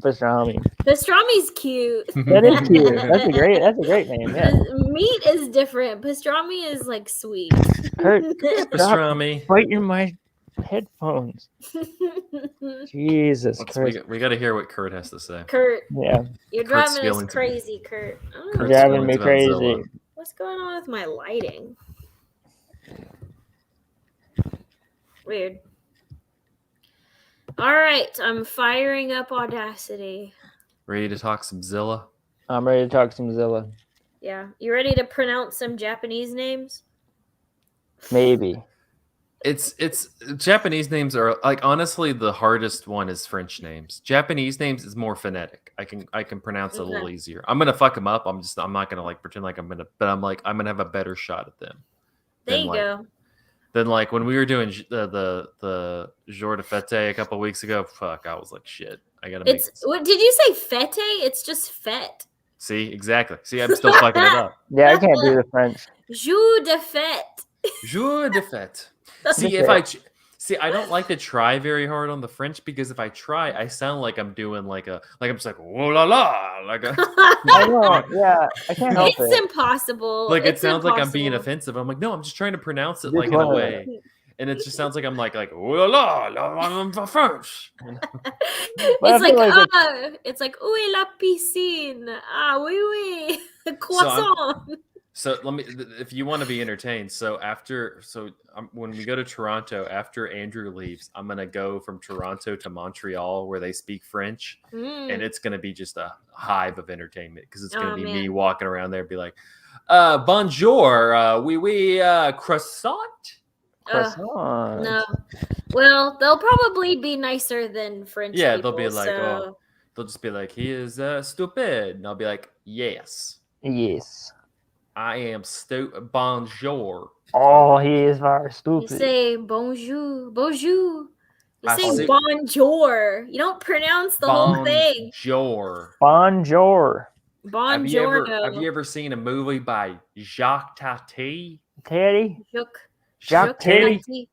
Pastrami's cute. That is cute. That's a great name. Yeah. Meat is different. Pastrami is like sweet. Kurt, pastrami. Biting my headphones. Jesus Christ. We got to hear what Kurt has to say. Kurt. Yeah. You're driving us crazy, Kurt. You're driving me crazy. Zilla. What's going on with my lighting? Weird. All right, I'm firing up Audacity. Ready to talk some Zilla? I'm ready to talk some Zilla. Yeah. You ready to pronounce some Japanese names? Maybe. It's Japanese names are like, honestly, the hardest one is French names. Japanese names is more phonetic. I can pronounce it a little easier. I'm gonna fuck them up. I'm not gonna like pretend like I'm gonna, but I'm gonna have a better shot at them. There you go. Then like when we were doing the jour de fete a couple weeks ago, fuck, I was like, shit, I gotta make it. What did you say? Fete? It's just fete. See, exactly. See, I'm still fucking it up. Yeah, I can't do the French. Jour de fete. Jour de fete. See, I don't like to try very hard on the French because if I try, I sound like I'm doing I'm just like, oh la la, like a. I know, yeah, I can't help it. It's impossible. Like it sounds like I'm being offensive. I'm like, no, I'm just trying to pronounce it like in a way, and it just sounds like I'm like oh la la French. It's like où est la piscine? Ah oui oui, croissant. So let me, if you want to be entertained. So when we go to Toronto, after Andrew leaves, I'm gonna go from Toronto to Montreal where they speak French, and it's gonna be just a hive of entertainment because it's gonna be me walking around there and be like, "Bonjour, oui, croissant." Croissant. No, well, they'll probably be nicer than French. Yeah, people, they'll be like, they'll just be like, "He is stupid," and I'll be like, "Yes." I am stupid. Bonjour. Oh, he is very stupid. You say bonjour. You say bonjour. You don't pronounce the whole thing. Bonjour. Have you ever seen a movie by Jacques Tati? Jacques Titties.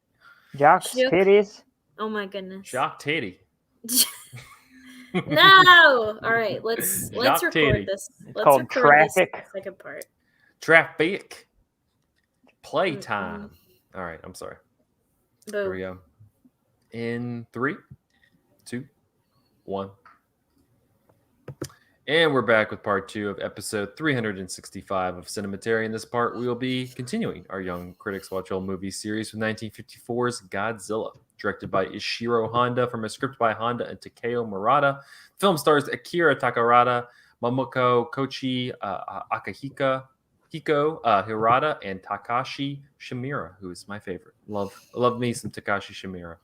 Jacques Titties. Oh my goodness. Jacques Titty. No. All right, let's record this. It's called Traffic. Second part. Traffic. Playtime. All right, I'm sorry. Boom. Here we go. In 3, 2, 1. And we're back with part 2 of episode 365 of Cinematary. In this part, we will be continuing our Young Critics Watch Old Movies series with 1954's Godzilla, directed by Ishiro Honda from a script by Honda and Takeo Murata. Film stars Akira Takarada, Momoko Kochi, Akihiko Hirata, and Takashi Shimura, who is my favorite. Love me some Takashi Shimura.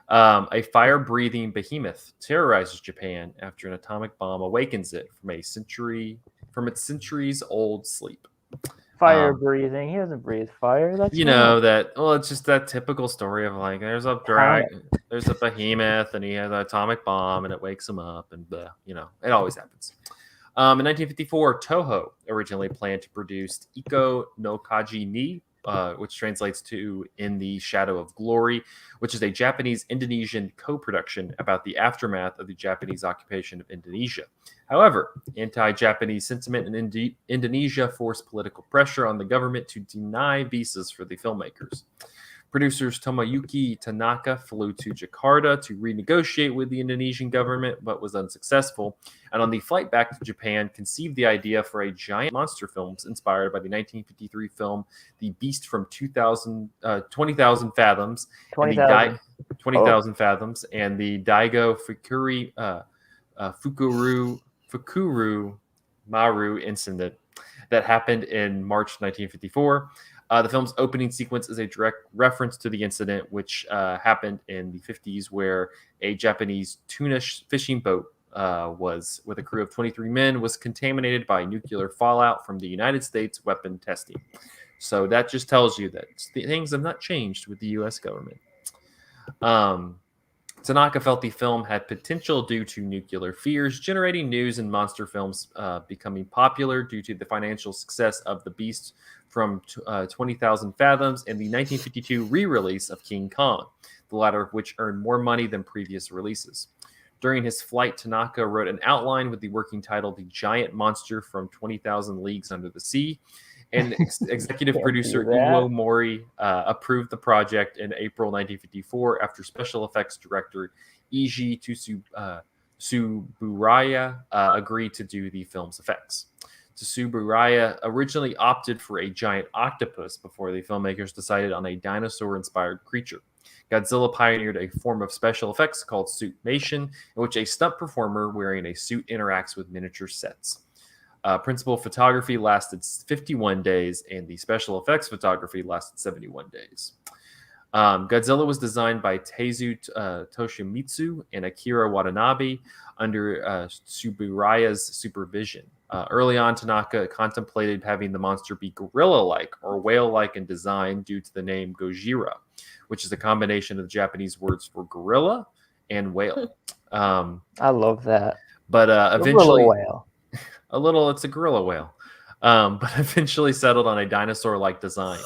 A fire-breathing behemoth terrorizes Japan after an atomic bomb awakens it from its centuries-old sleep. Fire breathing. He doesn't breathe fire. That's it's just that typical story of like there's a behemoth and he has an atomic bomb and it wakes him up and it always happens. In 1954, Toho originally planned to produce Iko no Kaji ni, which translates to In the Shadow of Glory, which is a Japanese-Indonesian co-production about the aftermath of the Japanese occupation of Indonesia. However, anti-Japanese sentiment in Indonesia forced political pressure on the government to deny visas for the filmmakers. Producers Tomoyuki Tanaka flew to Jakarta to renegotiate with the Indonesian government, but was unsuccessful. And on the flight back to Japan, conceived the idea for a giant monster films inspired by the 1953 film The Beast from 20,000 Fathoms, 20,000 Fathoms, and the Daigo Fukuru Maru incident that happened in March 1954. The film's opening sequence is a direct reference to the incident, which happened in the 50s, where a Japanese tuna fishing boat with a crew of 23 men was contaminated by nuclear fallout from the United States weapon testing. So that just tells you that things have not changed with the U.S. government. Tanaka felt the film had potential due to nuclear fears, generating news and monster films becoming popular due to the financial success of The Beast from 20,000 Fathoms and the 1952 re-release of King Kong, the latter of which earned more money than previous releases. During his flight, Tanaka wrote an outline with the working title The Giant Monster from 20,000 Leagues Under the Sea, and executive producer Uo Mori approved the project in April 1954 after special effects director Eiji Tsuburaya agreed to do the film's effects. Tsuburaya originally opted for a giant octopus before the filmmakers decided on a dinosaur-inspired creature. Godzilla pioneered a form of special effects called suitmation, in which a stunt performer wearing a suit interacts with miniature sets. Principal photography lasted 51 days, and the special effects photography lasted 71 days. Godzilla was designed by Teizu Toshimitsu and Akira Watanabe under Tsuburaya's supervision. Early on, Tanaka contemplated having the monster be gorilla-like or whale-like in design due to the name Gojira, which is a combination of the Japanese words for gorilla and whale. I love that. But eventually... whale. It's a gorilla whale, but eventually settled on a dinosaur-like design.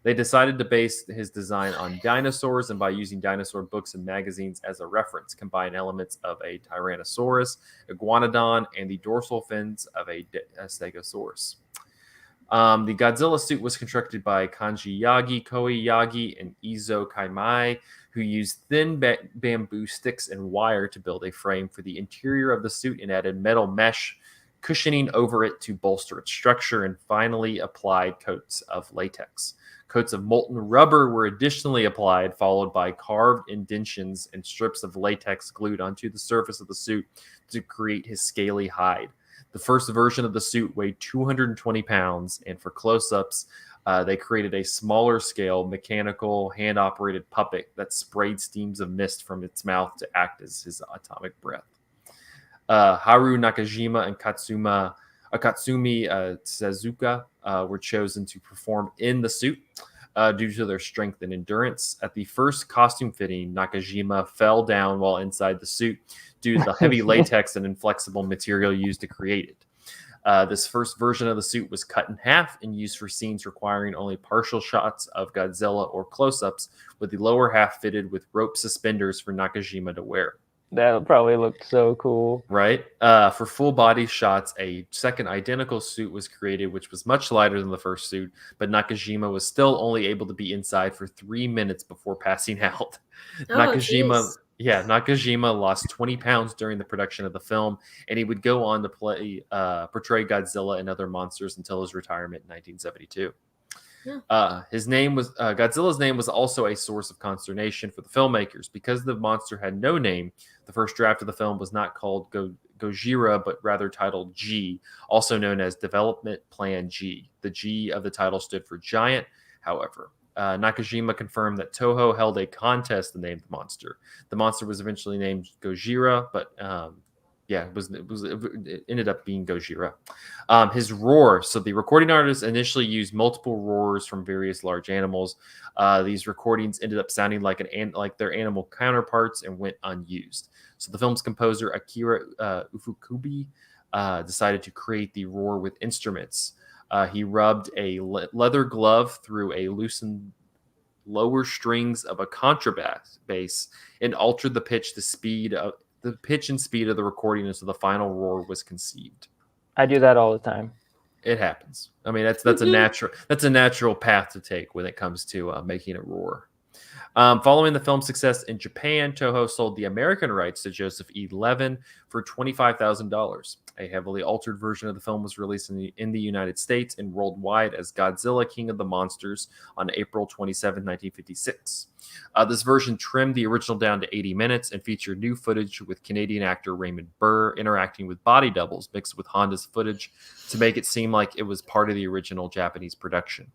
They decided to base his design on dinosaurs, and by using dinosaur books and magazines as a reference, combine elements of a Tyrannosaurus, iguanodon, and the dorsal fins of a Stegosaurus. The Godzilla suit was constructed by Kanji Yagi, Koi Yagi, and Izo Kaimai, who used thin bamboo sticks and wire to build a frame for the interior of the suit and added metal mesh cushioning over it to bolster its structure, and finally applied coats of latex. Coats of molten rubber were additionally applied, followed by carved indentions and strips of latex glued onto the surface of the suit to create his scaly hide. The first version of the suit weighed 220 pounds, and for close-ups, they created a smaller scale mechanical hand-operated puppet that sprayed steams of mist from its mouth to act as his atomic breath. Haru Nakajima and Katsumi Tezuka were chosen to perform in the suit due to their strength and endurance. At the first costume fitting, Nakajima fell down while inside the suit due to the heavy latex and inflexible material used to create it. This first version of the suit was cut in half and used for scenes requiring only partial shots of Godzilla or close-ups, with the lower half fitted with rope suspenders for Nakajima to wear. That probably looked so cool. Right? For full body shots, a second identical suit was created, which was much lighter than the first suit, but Nakajima was still only able to be inside for 3 minutes before passing out. Nakajima lost 20 pounds during the production of the film, and he would go on to portray Godzilla and other monsters until his retirement in 1972. Yeah. Godzilla's name was also a source of consternation for the filmmakers. Because the monster had no name, the first draft of the film was not called Gojira, but rather titled G, also known as Development Plan G. The G of the title stood for giant, however. Nakajima confirmed that Toho held a contest to name the monster. The monster was eventually named Gojira, but it ended up being Gojira. His roar. So the recording artist initially used multiple roars from various large animals. These recordings ended up sounding like their animal counterparts and went unused. So the film's composer Akira Ufukubi decided to create the roar with instruments. He rubbed a leather glove through a loosened lower strings of a contrabass bass and altered the pitch and speed of the recording until the final roar was conceived. I do that all the time. It happens. I mean, that's a natural path to take when it comes to making a roar. Following the film's success in Japan, Toho sold the American rights to Joseph E. Levin for $25,000. A heavily altered version of the film was released in the United States and worldwide as Godzilla King of the Monsters on April 27, 1956. This version trimmed the original down to 80 minutes and featured new footage with Canadian actor Raymond Burr interacting with body doubles mixed with Honda's footage to make it seem like it was part of the original Japanese production.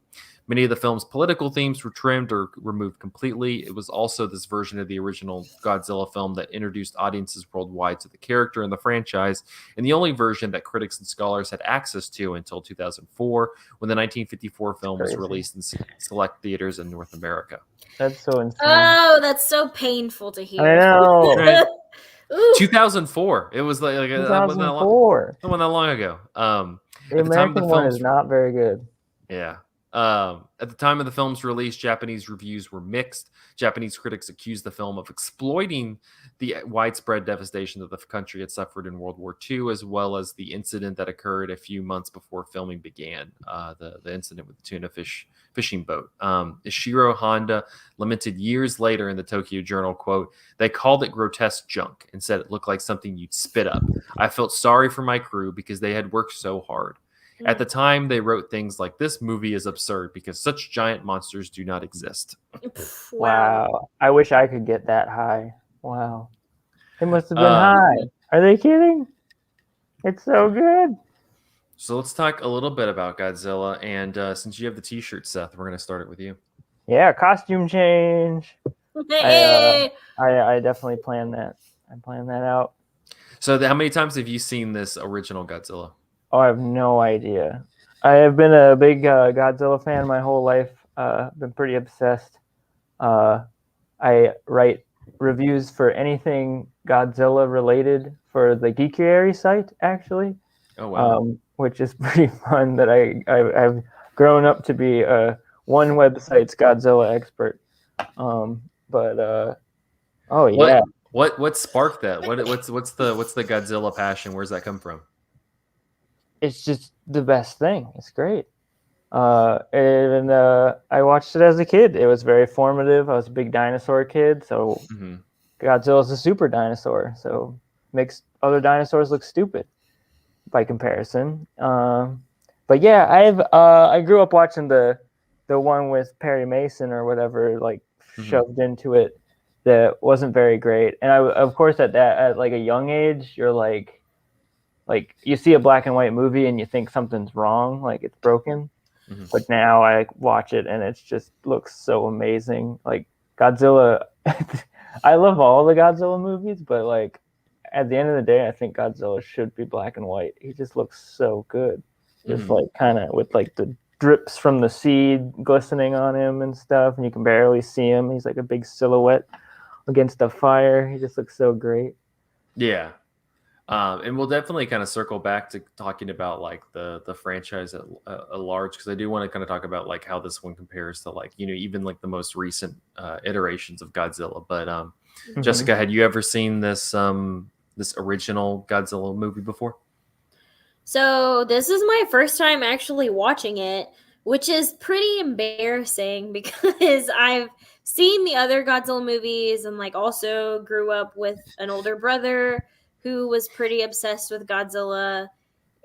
Many of the film's political themes were trimmed or removed completely. It was also this version of the original Godzilla film that introduced audiences worldwide to the character and the franchise, and the only version that critics and scholars had access to until 2004, when the 1954 film was released in select theaters in North America. That's so insane. Oh, that's so painful to hear. I know. Right? 2004. It was like 2004. Not that long ago. The American one is not very good. Yeah. At the time of the film's release, Japanese reviews were mixed. Japanese critics accused the film of exploiting the widespread devastation that the country had suffered in World War II, as well as the incident that occurred a few months before filming began, the incident with the tuna fishing boat. Ishiro Honda lamented years later in the Tokyo Journal, quote, "They called it grotesque junk and said it looked like something you'd spit up. I felt sorry for my crew because they had worked so hard. At the time, they wrote things like, 'This movie is absurd because such giant monsters do not exist.'" Wow. I wish I could get that high. Wow. It must have been high. Are they kidding? It's so good. So let's talk a little bit about Godzilla. And since you have the t-shirt, Seth, we're going to start it with you. Yeah, costume change. Hey! I definitely planned that. I planned that out. So how many times have you seen this original Godzilla? Oh, I have no idea. I have been a big Godzilla fan my whole life. Been pretty obsessed. I write reviews for anything Godzilla related for the Geekiary site, actually. Oh, wow. Which is pretty fun that I've grown up to be one website's Godzilla expert. Oh yeah. What sparked that? What's the Godzilla passion? Where's that come from? It's just the best thing. It's great. And I watched it as a kid. It was very formative. I was a big dinosaur kid, so Godzilla's a super dinosaur, so makes other dinosaurs look stupid by comparison. But yeah, I grew up watching the one with Perry Mason or whatever, like shoved into it, that wasn't very great. And I, of course, at like a young age, you're like you see a black and white movie and you think something's wrong, like it's broken. But now I watch it and it just looks so amazing. Like Godzilla, I love all the Godzilla movies, but like at the end of the day, I think Godzilla should be black and white. He just looks so good. Just like kind of with like the drips from the seed glistening on him and stuff, and you can barely see him. He's like a big silhouette against the fire. He just looks so great. Yeah. And we'll definitely kind of circle back to talking about like the franchise at large, because I do want to kind of talk about like how this one compares to like, you know, even like the most recent iterations of Godzilla. But Jessica, had you ever seen this this original Godzilla movie before? So this is my first time actually watching it, which is pretty embarrassing because I've seen the other Godzilla movies and like also grew up with an older brother who was pretty obsessed with Godzilla,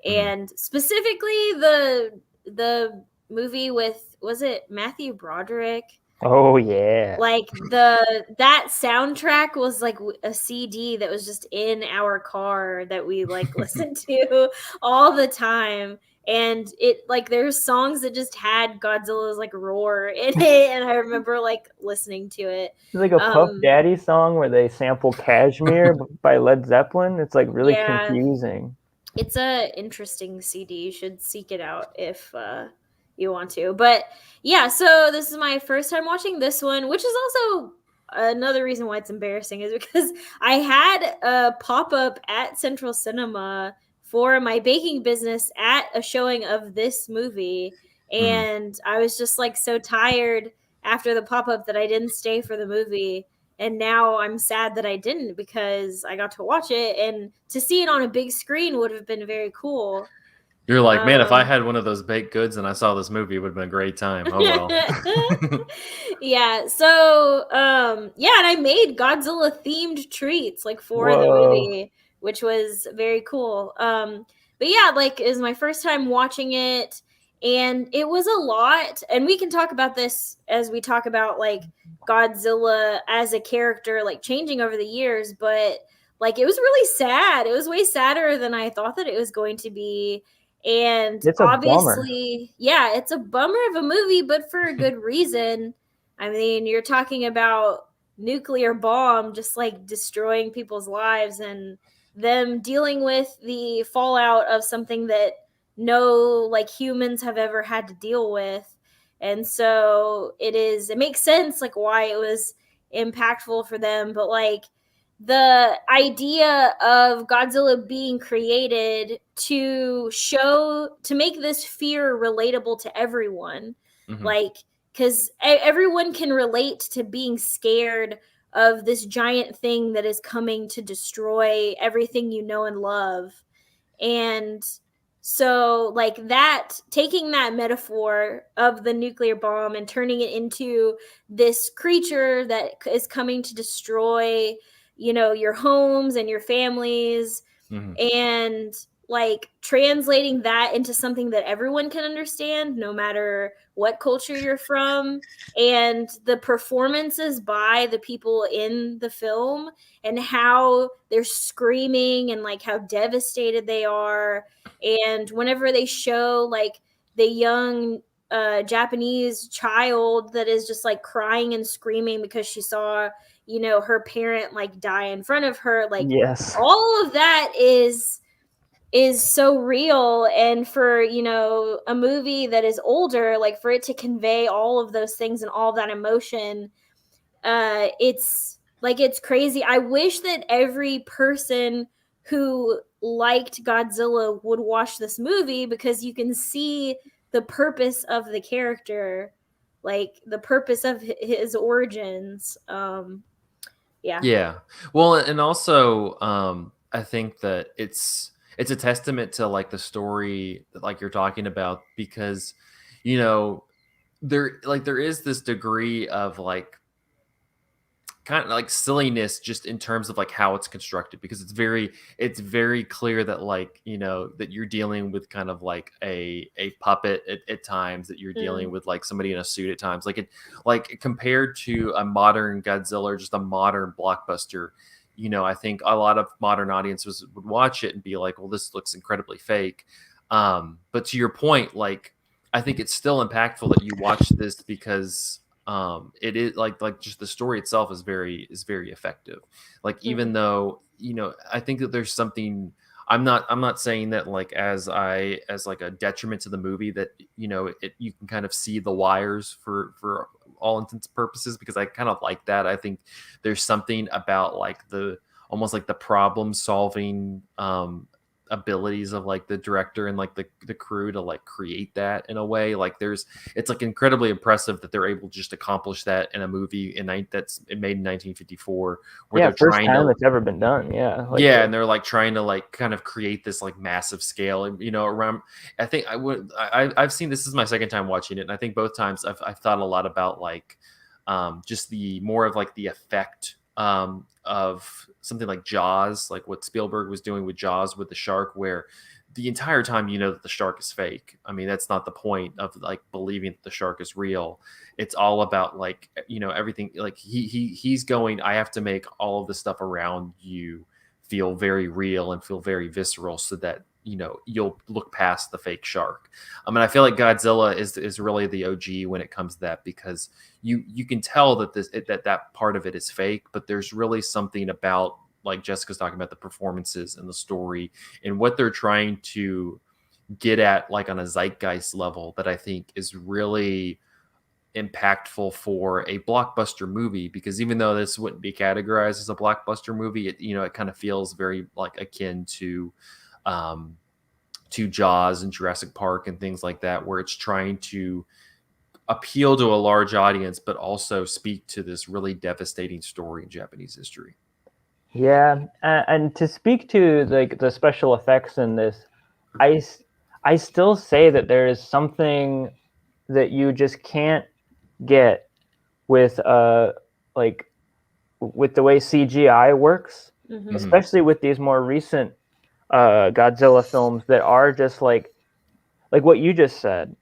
and specifically the movie with, was it Matthew Broderick? Oh yeah. Like that soundtrack was like a CD that was just in our car that we like listened to all the time. And it like there's songs that just had Godzilla's like roar in it, and I remember like listening to it. It's like a Puff Daddy song where they sample Kashmir by Led Zeppelin. It's like really confusing. It's a interesting CD. You should seek it out if you want to. But yeah, so this is my first time watching this one, which is also another reason why it's embarrassing, is because I had a pop-up at Central Cinema for my baking business at a showing of this movie, and I was just like so tired after the pop-up that I didn't stay for the movie, and now I'm sad that I didn't, because I got to watch it, and to see it on a big screen would have been very cool. You're like, man, if I had one of those baked goods and I saw this movie, it would have been a great time. Oh well. Yeah, so yeah, and I made Godzilla themed treats like for the movie, which was very cool. But yeah, like, it was my first time watching it, and it was a lot. And we can talk about this as we talk about like Godzilla as a character, like changing over the years. But like, it was really sad. It was way sadder than I thought that it was going to be. And it's obviously, yeah, it's a bummer of a movie, but for a good reason. I mean, you're talking about nuclear bomb just like destroying people's lives and them dealing with the fallout of something that no like humans have ever had to deal with. And so it makes sense like why it was impactful for them, but like the idea of Godzilla being created to make this fear relatable to everyone, like because everyone can relate to being scared of this giant thing that is coming to destroy everything you know and love. And so like that, taking that metaphor of the nuclear bomb and turning it into this creature that is coming to destroy, you know, your homes and your families, and like translating that into something that everyone can understand no matter what culture you're from, and the performances by the people in the film and how they're screaming and like how devastated they are. And whenever they show like the young Japanese child that is just like crying and screaming because she saw, you know, her parent like die in front of her, like yes, all of that is so real. And for, you know, a movie that is older, like for it to convey all of those things and all of that emotion, it's crazy. I wish that every person who liked Godzilla would watch this movie, because you can see the purpose of the character, like the purpose of his origins. Yeah. Well, and also I think that it's a testament to like the story that like you're talking about, because you know there is this degree of like kind of like silliness just in terms of like how it's constructed, because it's very clear that like, you know, that you're dealing with kind of like a puppet at times, that you're dealing with like somebody in a suit at times, like compared to a modern Godzilla or just a modern blockbuster. You know, I think a lot of modern audiences would watch it and be like, well, this looks incredibly fake. But to your point, like I think it's still impactful that you watch this, because it is like just the story itself is very effective. Like even though, you know, I think that there's something, I'm not saying that like as like a detriment to the movie, that, you know, you can kind of see the wires for all intents and purposes, because I kind of like that. I think there's something about like the almost like the problem solving abilities of like the director and like the crew to like create that in a way. Like it's like incredibly impressive that they're able to just accomplish that in a movie that's made in 1954, where they're first trying time to, it's ever been done. and they're like trying to like kind of create this like massive scale. And you know, around, I think I've seen, this is my second time watching it, and I think both times I've thought a lot about like just the more of like the effect of something like Jaws, like what Spielberg was doing with Jaws with the shark, where the entire time you know that the shark is fake. I mean, that's not the point of like believing that the shark is real. It's all about like, you know, everything, like he's going, I have to make all of the stuff around you feel very real and feel very visceral, so that, you know, you'll look past the fake shark. I mean, I feel like Godzilla is really the OG when it comes to that, because you can tell that that part of it is fake, but there's really something about, like Jessica's talking about, the performances and the story and what they're trying to get at, like on a zeitgeist level, that I think is really impactful for a blockbuster movie. Because even though this wouldn't be categorized as a blockbuster movie, it, you know, it kind of feels very like akin to Jaws and Jurassic Park and things like that, where it's trying to appeal to a large audience, but also speak to this really devastating story in Japanese history. Yeah, and to speak to like the special effects in this, I still say that there is something that you just can't get with like with the way CGI works, especially with these more recent Godzilla films that are just like what you just said,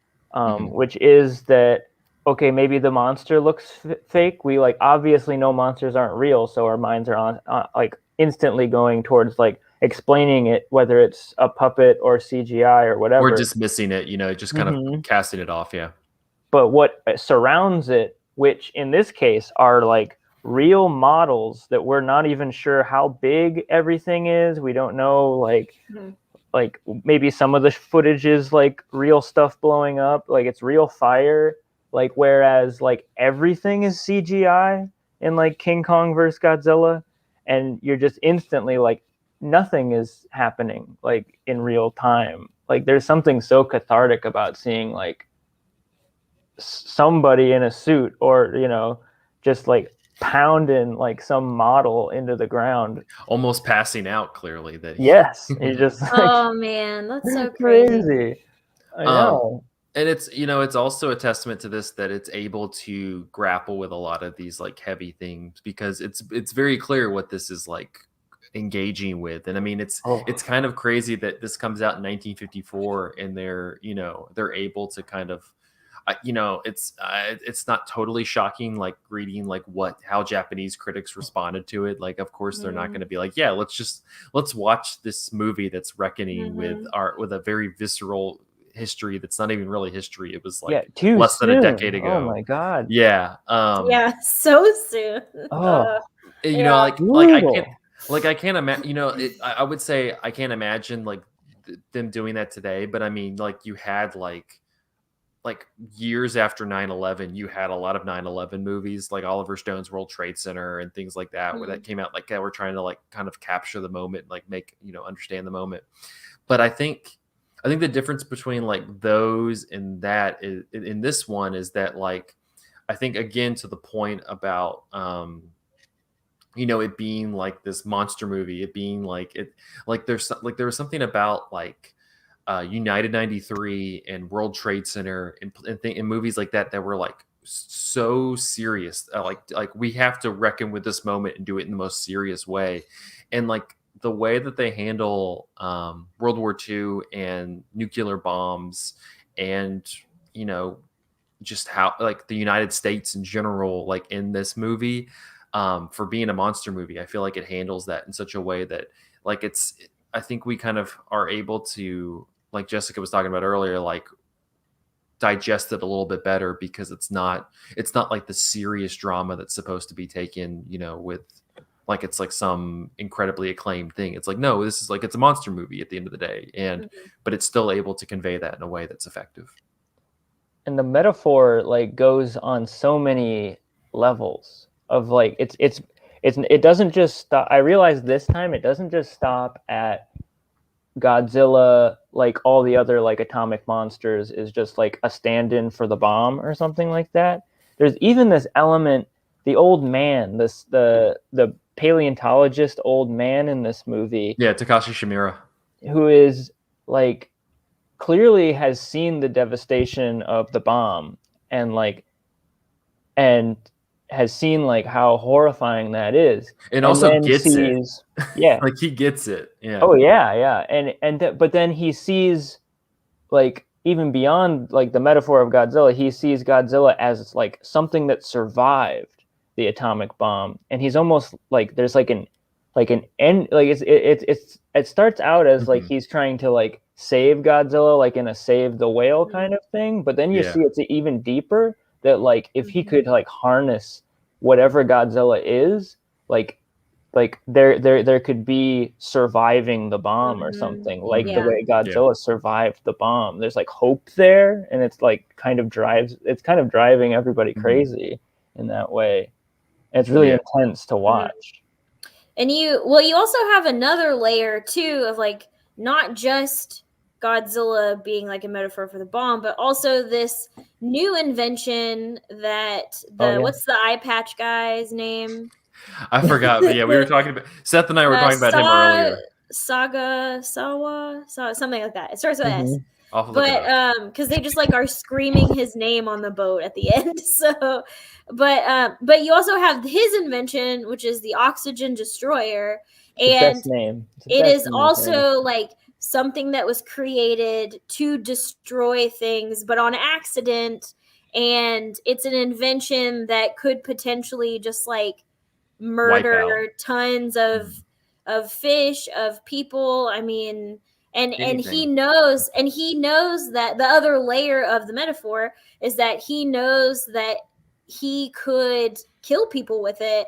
which is that, okay, maybe the monster looks fake. We like obviously know monsters aren't real, so our minds are on like instantly going towards like explaining it, whether it's a puppet or CGI or whatever, or dismissing it, just kind of casting it off. Yeah. But what surrounds it, which in this case are like real models that we're not even sure how big everything is. We don't know, like maybe some of the footage is like real stuff blowing up, like it's real fire, like whereas like everything is CGI in like King Kong versus Godzilla, and you're just instantly like nothing is happening like in real time. Like there's something so cathartic about seeing like somebody in a suit or just like pounding like some model into the ground, almost passing out. Clearly that yes, he's just like, oh man, that's so crazy. I know. And it's it's also a testament to this that it's able to grapple with a lot of these like heavy things, because it's very clear what this is like engaging with. And I mean it's kind of crazy that this comes out in 1954 and they're able to kind of it's not totally shocking like reading like how Japanese critics responded to it. Like of course they're not going to be like, yeah, let's watch this movie that's reckoning with a very visceral history that's not even really history. It was like less than a decade ago. Oh my god. Yeah. Yeah, so soon. I can't imagine, I would say I can't imagine like them doing that today, but I mean like you had like years after 9/11, you had a lot of 9/11 movies like Oliver Stone's World Trade Center and things like that, where that came out like we're trying to like kind of capture the moment, like make understand the moment. But I think the difference between like those and that is, in this one, is that like I think again to the point about it being like this monster movie, it being like it like there was something about like United 93 and World Trade Center and movies like that were like so serious. Like we have to reckon with this moment and do it in the most serious way. And like the way that they handle World War II and nuclear bombs and, just how like the United States in general, like in this movie, for being a monster movie, I feel like it handles that in such a way that like I think we kind of are able to, like Jessica was talking about earlier, like digest it a little bit better, because it's not like the serious drama that's supposed to be taken, with like it's like some incredibly acclaimed thing. It's like, no, this is like, it's a monster movie at the end of the day, and but it's still able to convey that in a way that's effective. And the metaphor like goes on so many levels of like it doesn't just stop. I realized this time it doesn't just stop at Godzilla, like all the other like atomic monsters is just like a stand-in for the bomb or something like that. There's even this element, the old man, the paleontologist old man in this movie. Yeah, Takashi Shimura, who is like clearly has seen the devastation of the bomb and has seen like how horrifying that is, and also gets it. Yeah, like he gets it. Yeah. Oh yeah, but then he sees like even beyond like the metaphor of Godzilla, he sees Godzilla as like something that survived the atomic bomb, and he's almost like there's like an end, like it starts out as like he's trying to like save Godzilla, like in a save the whale kind of thing, but then you see it's even deeper, that like if he could like harness whatever Godzilla is, like there could be surviving the bomb or something, like the way Godzilla survived the bomb. There's like hope there, and it's like kind of driving everybody crazy in that way. And it's really intense to watch. And you also have another layer too of like not just Godzilla being like a metaphor for the bomb, but also this new invention that what's the eye patch guy's name? I forgot, but yeah, we were talking about Seth and I were talking about him earlier. Sawa, something like that. It starts with S. But because they just like are screaming his name on the boat at the end. So, but you also have his invention, which is the oxygen destroyer, and it is also like something that was created to destroy things, but on accident. And it's an invention that could potentially just like murder tons of fish, of people. I mean, and he knows that the other layer of the metaphor is that he knows that he could kill people with it,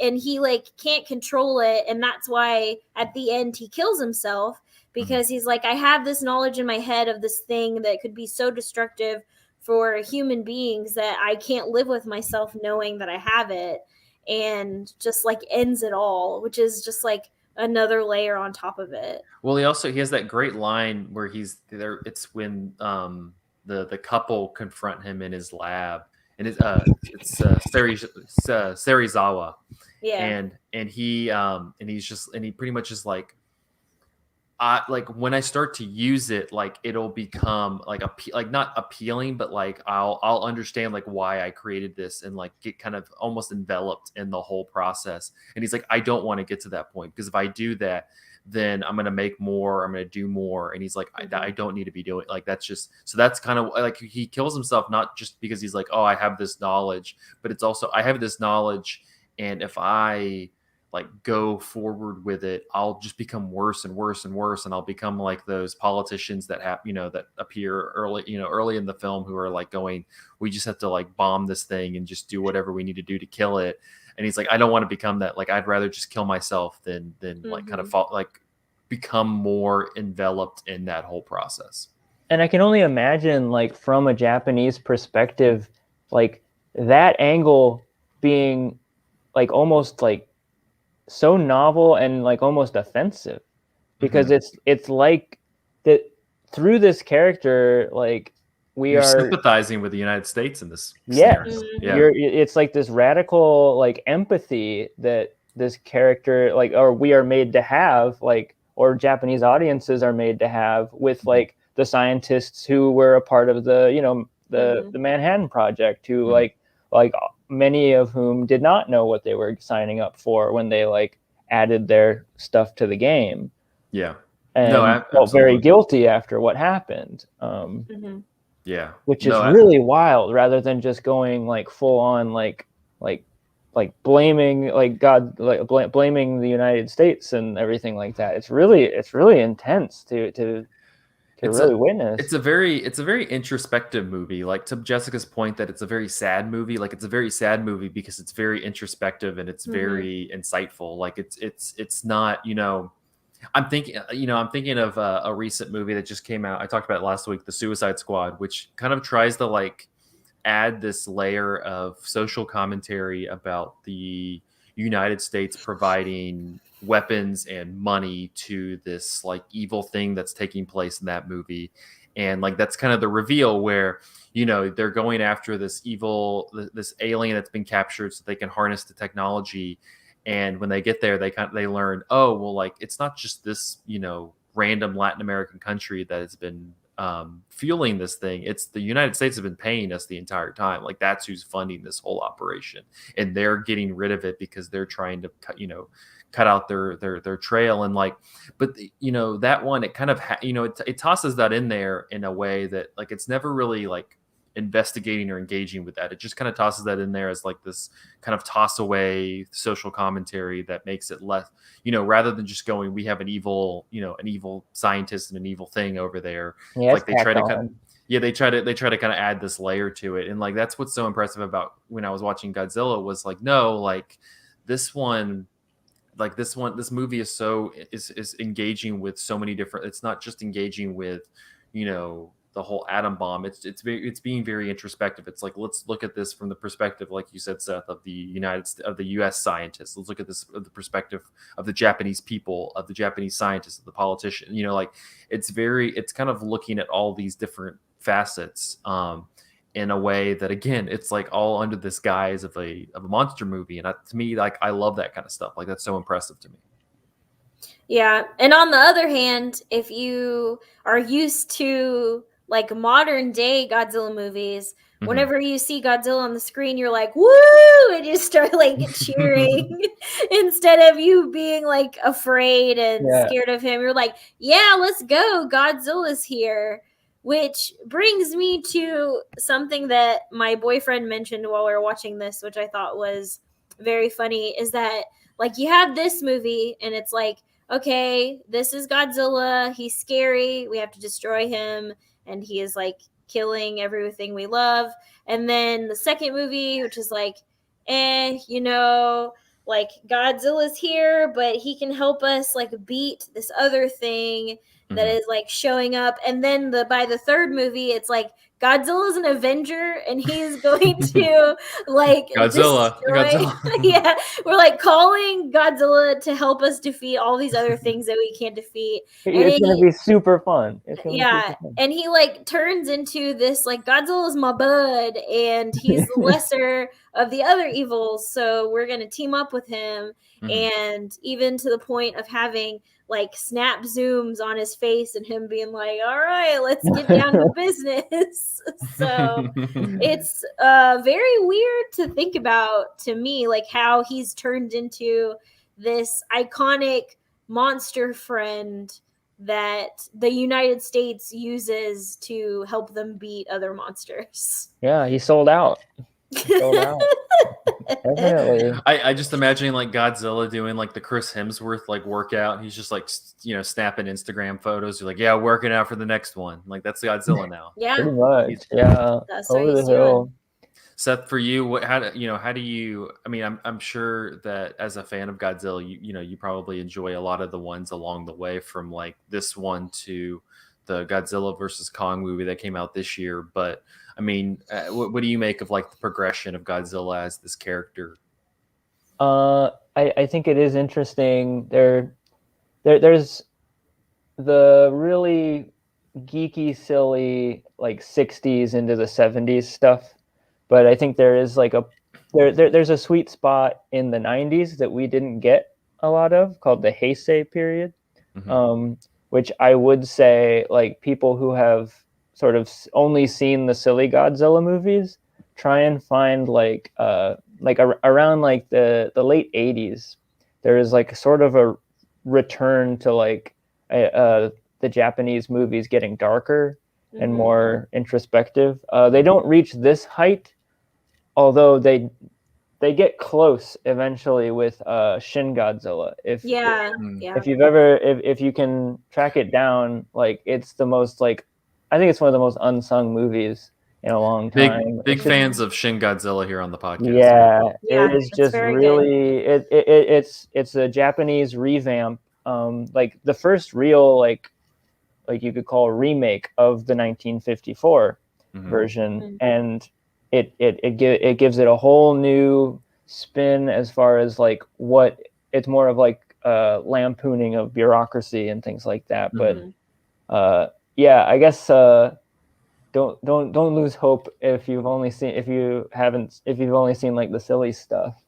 and he like can't control it, and that's why at the end he kills himself, because he's like, I have this knowledge in my head of this thing that could be so destructive for human beings that I can't live with myself knowing that I have it, and just like ends it all, which is just like another layer on top of it. Well, he has that great line where he's there. It's when the couple confront him in his lab, and it's Serizawa, Yeah. and he pretty much is like, like when I start to use it, like it'll become like not appealing, but like I'll understand like why I created this, and like get kind of almost enveloped in the whole process. And he's like, I don't want to get to that point, because if I do that, then I'm gonna make more, I'm gonna do more. And he's like, I don't need to be doing, like, that's just, so that's kind of like he kills himself not just because he's like, oh, I have this knowledge, but it's also, I have this knowledge, and if I like go forward with it, I'll just become worse and worse and worse, and I'll become like those politicians that have, that appear early in the film, who are like going, we just have to like bomb this thing and just do whatever we need to do to kill it. And he's like, I don't want to become that. Like, I'd rather just kill myself than like kind of become more enveloped in that whole process. And I can only imagine, like, from a Japanese perspective, like that angle being like almost like so novel and like almost offensive, because it's like that through this character, like you're sympathizing with the United States in this scenario. Yeah. It's like this radical like empathy that this character, like, or we are made to have, like, or Japanese audiences are made to have with like the scientists who were a part of the the Manhattan Project, who like many of whom did not know what they were signing up for when they like added their stuff to the game. Yeah. And felt very guilty after what happened. Yeah. Which is really wild, rather than just going like full on like blaming like God, like blaming the United States and everything like that. It's really intense to really witness. It's a very introspective movie. Like, to Jessica's point that it's a very sad movie. Like, it's a very sad movie because it's very introspective and it's very insightful. Like, it's not, I'm thinking of a recent movie that just came out. I talked about it last week, The Suicide Squad, which kind of tries to like add this layer of social commentary about the United States providing weapons and money to this like evil thing that's taking place in that movie. And like, that's kind of the reveal where, they're going after this alien that's been captured so they can harness the technology. And when they get there, they learn, oh, well, like, it's not just this, random Latin American country that has been fueling this thing. It's the United States have been paying us the entire time. Like, that's who's funding this whole operation, and they're getting rid of it because they're trying to cut out their trail. And like, but that one, it kind of it tosses that in there in a way that like it's never really like investigating or engaging with that. It just kind of tosses that in there as like this kind of toss away social commentary that makes it less, rather than just going, we have an evil scientist and an evil thing over there. Yeah, like they try to kind of add this layer to it. And like, that's what's so impressive about when I was watching Godzilla was like, no, like this movie is engaging with so many different, it's not just engaging with, the whole atom bomb. It's being very introspective. It's like, let's look at this from the perspective, like you said, Seth, of the US scientists. Let's look at this from the perspective of the Japanese people, of the Japanese scientists, of the politician. Like, it's kind of looking at all these different facets in a way that, again, it's like all under this guise of a monster movie. And to me, like, I love that kind of stuff. Like, that's so impressive to me. Yeah. And on the other hand, if you are used to like modern day Godzilla movies, whenever you see Godzilla on the screen, you're like, woo, and you start like cheering instead of you being like afraid and scared of him. You're like, yeah, let's go. Godzilla's here. Which brings me to something that my boyfriend mentioned while we were watching this, which I thought was very funny, is that like you have this movie and it's like, okay, this is Godzilla, he's scary, we have to destroy him, and he is like killing everything we love. And then the second movie, which is like, you know, like Godzilla's here, but he can help us like beat this other thing that is like showing up. And then by the third movie, it's like Godzilla's an Avenger and he's going to like Godzilla. Yeah, we're like calling Godzilla to help us defeat all these other things that we can't defeat. It's gonna be super fun. And he like turns into this like, Godzilla's my bud and he's the lesser of the other evils, so we're gonna team up with him. And even to the point of having like snap zooms on his face and him being like, all right, let's get down to business. So it's very weird to think about, to me, like how he's turned into this iconic monster friend that the United States uses to help them beat other monsters. Yeah, he sold out. Definitely. I just imagining like Godzilla doing like the Chris Hemsworth like workout. He's just like, you know, snapping Instagram photos. You're like, yeah, working out for the next one. Like that's Godzilla now. Yeah, pretty much. Yeah, that's over the hill. Seth, for you, how do you? I mean, I'm sure that as a fan of Godzilla, you probably enjoy a lot of the ones along the way, from like this one to the Godzilla versus Kong movie that came out this year. But I mean, what do you make of like the progression of Godzilla as this character? I think it is interesting. There's the really geeky, silly like 60s into the 70s stuff, but I think there is like there's a sweet spot in the 90s that we didn't get a lot of, called the Heisei period, which I would say like people who have sort of only seen the silly Godzilla movies try and find like around like the late 80s, there is like sort of a return to like the Japanese movies getting darker and more introspective. They don't reach this height, although they get close eventually with Shin Godzilla. If you can track it down, like it's the most like, I think it's one of the most unsung movies in a long time. Big fans of Shin Godzilla here on the podcast. It is just really it's a Japanese revamp, like the first real like you could call a remake of the 1954 version, and it gives it a whole new spin as far as like what it's more of like lampooning of bureaucracy and things like that. But I guess don't lose hope if you've only seen like the silly stuff.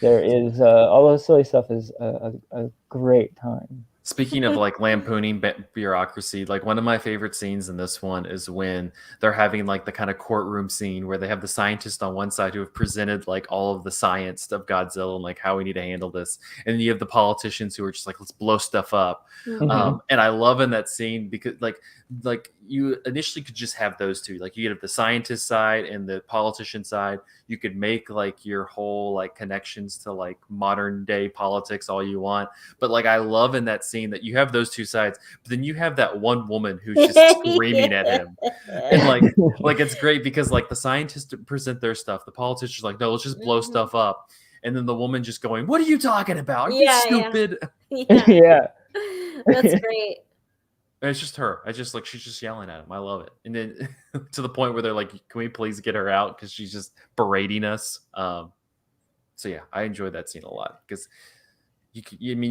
There is all the silly stuff is a great time. Speaking of like lampooning bureaucracy, like one of my favorite scenes in this one is when they're having like the kind of courtroom scene where they have the scientists on one side who have presented like all of the science of Godzilla and like how we need to handle this, and then you have the politicians who are just like, let's blow stuff up. And I love in that scene because like you initially could just have those two, like you could have the scientist side and the politician side. You could make like your whole like connections to like modern day politics all you want, but like I love in that scene that you have those two sides, but then you have that one woman who's just screaming at him, and like it's great because like the scientists present their stuff, the politicians are like, no, let's just blow stuff up, and then the woman just going, what are you talking about? Are you stupid? Yeah. That's great. And it's just her. She's just yelling at him. I love it. And then to the point where they're like, can we please get her out? Because she's just berating us. So yeah, I enjoyed that scene a lot because you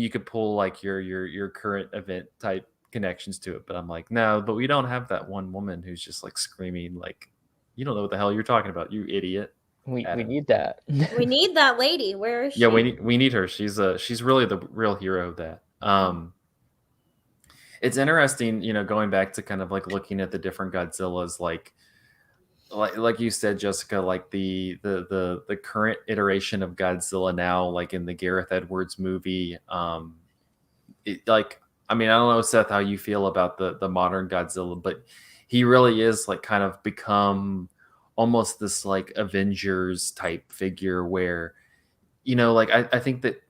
could pull like your current event type connections to it, but I'm like, no, but we don't have that one woman who's just like screaming like, you don't know what the hell you're talking about, you idiot. We need that. We need that lady. Where is she? Yeah, we need her. She's really the real hero of that. It's interesting, going back to kind of like looking at the different Godzillas, like you said, Jessica, like the current iteration of Godzilla now, like in the Gareth Edwards movie, I don't know, Seth, how you feel about the modern Godzilla, but he really is like kind of become almost this like Avengers type figure where, like I think that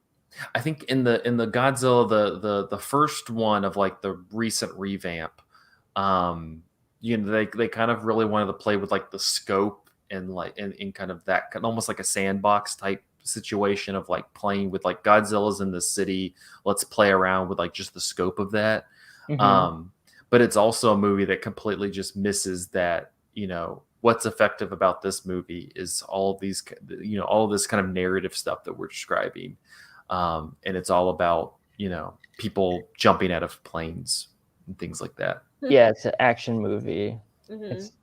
I think in the Godzilla, the first one of like the recent revamp, they kind of really wanted to play with like the scope and like in kind of that almost like a sandbox type situation of like playing with like Godzilla's in the city. Let's play around with like just the scope of that. But it's also a movie that completely just misses that, what's effective about this movie is all of these, all of this kind of narrative stuff that we're describing. And it's all about, people jumping out of planes and things like that. Yeah, it's an action movie.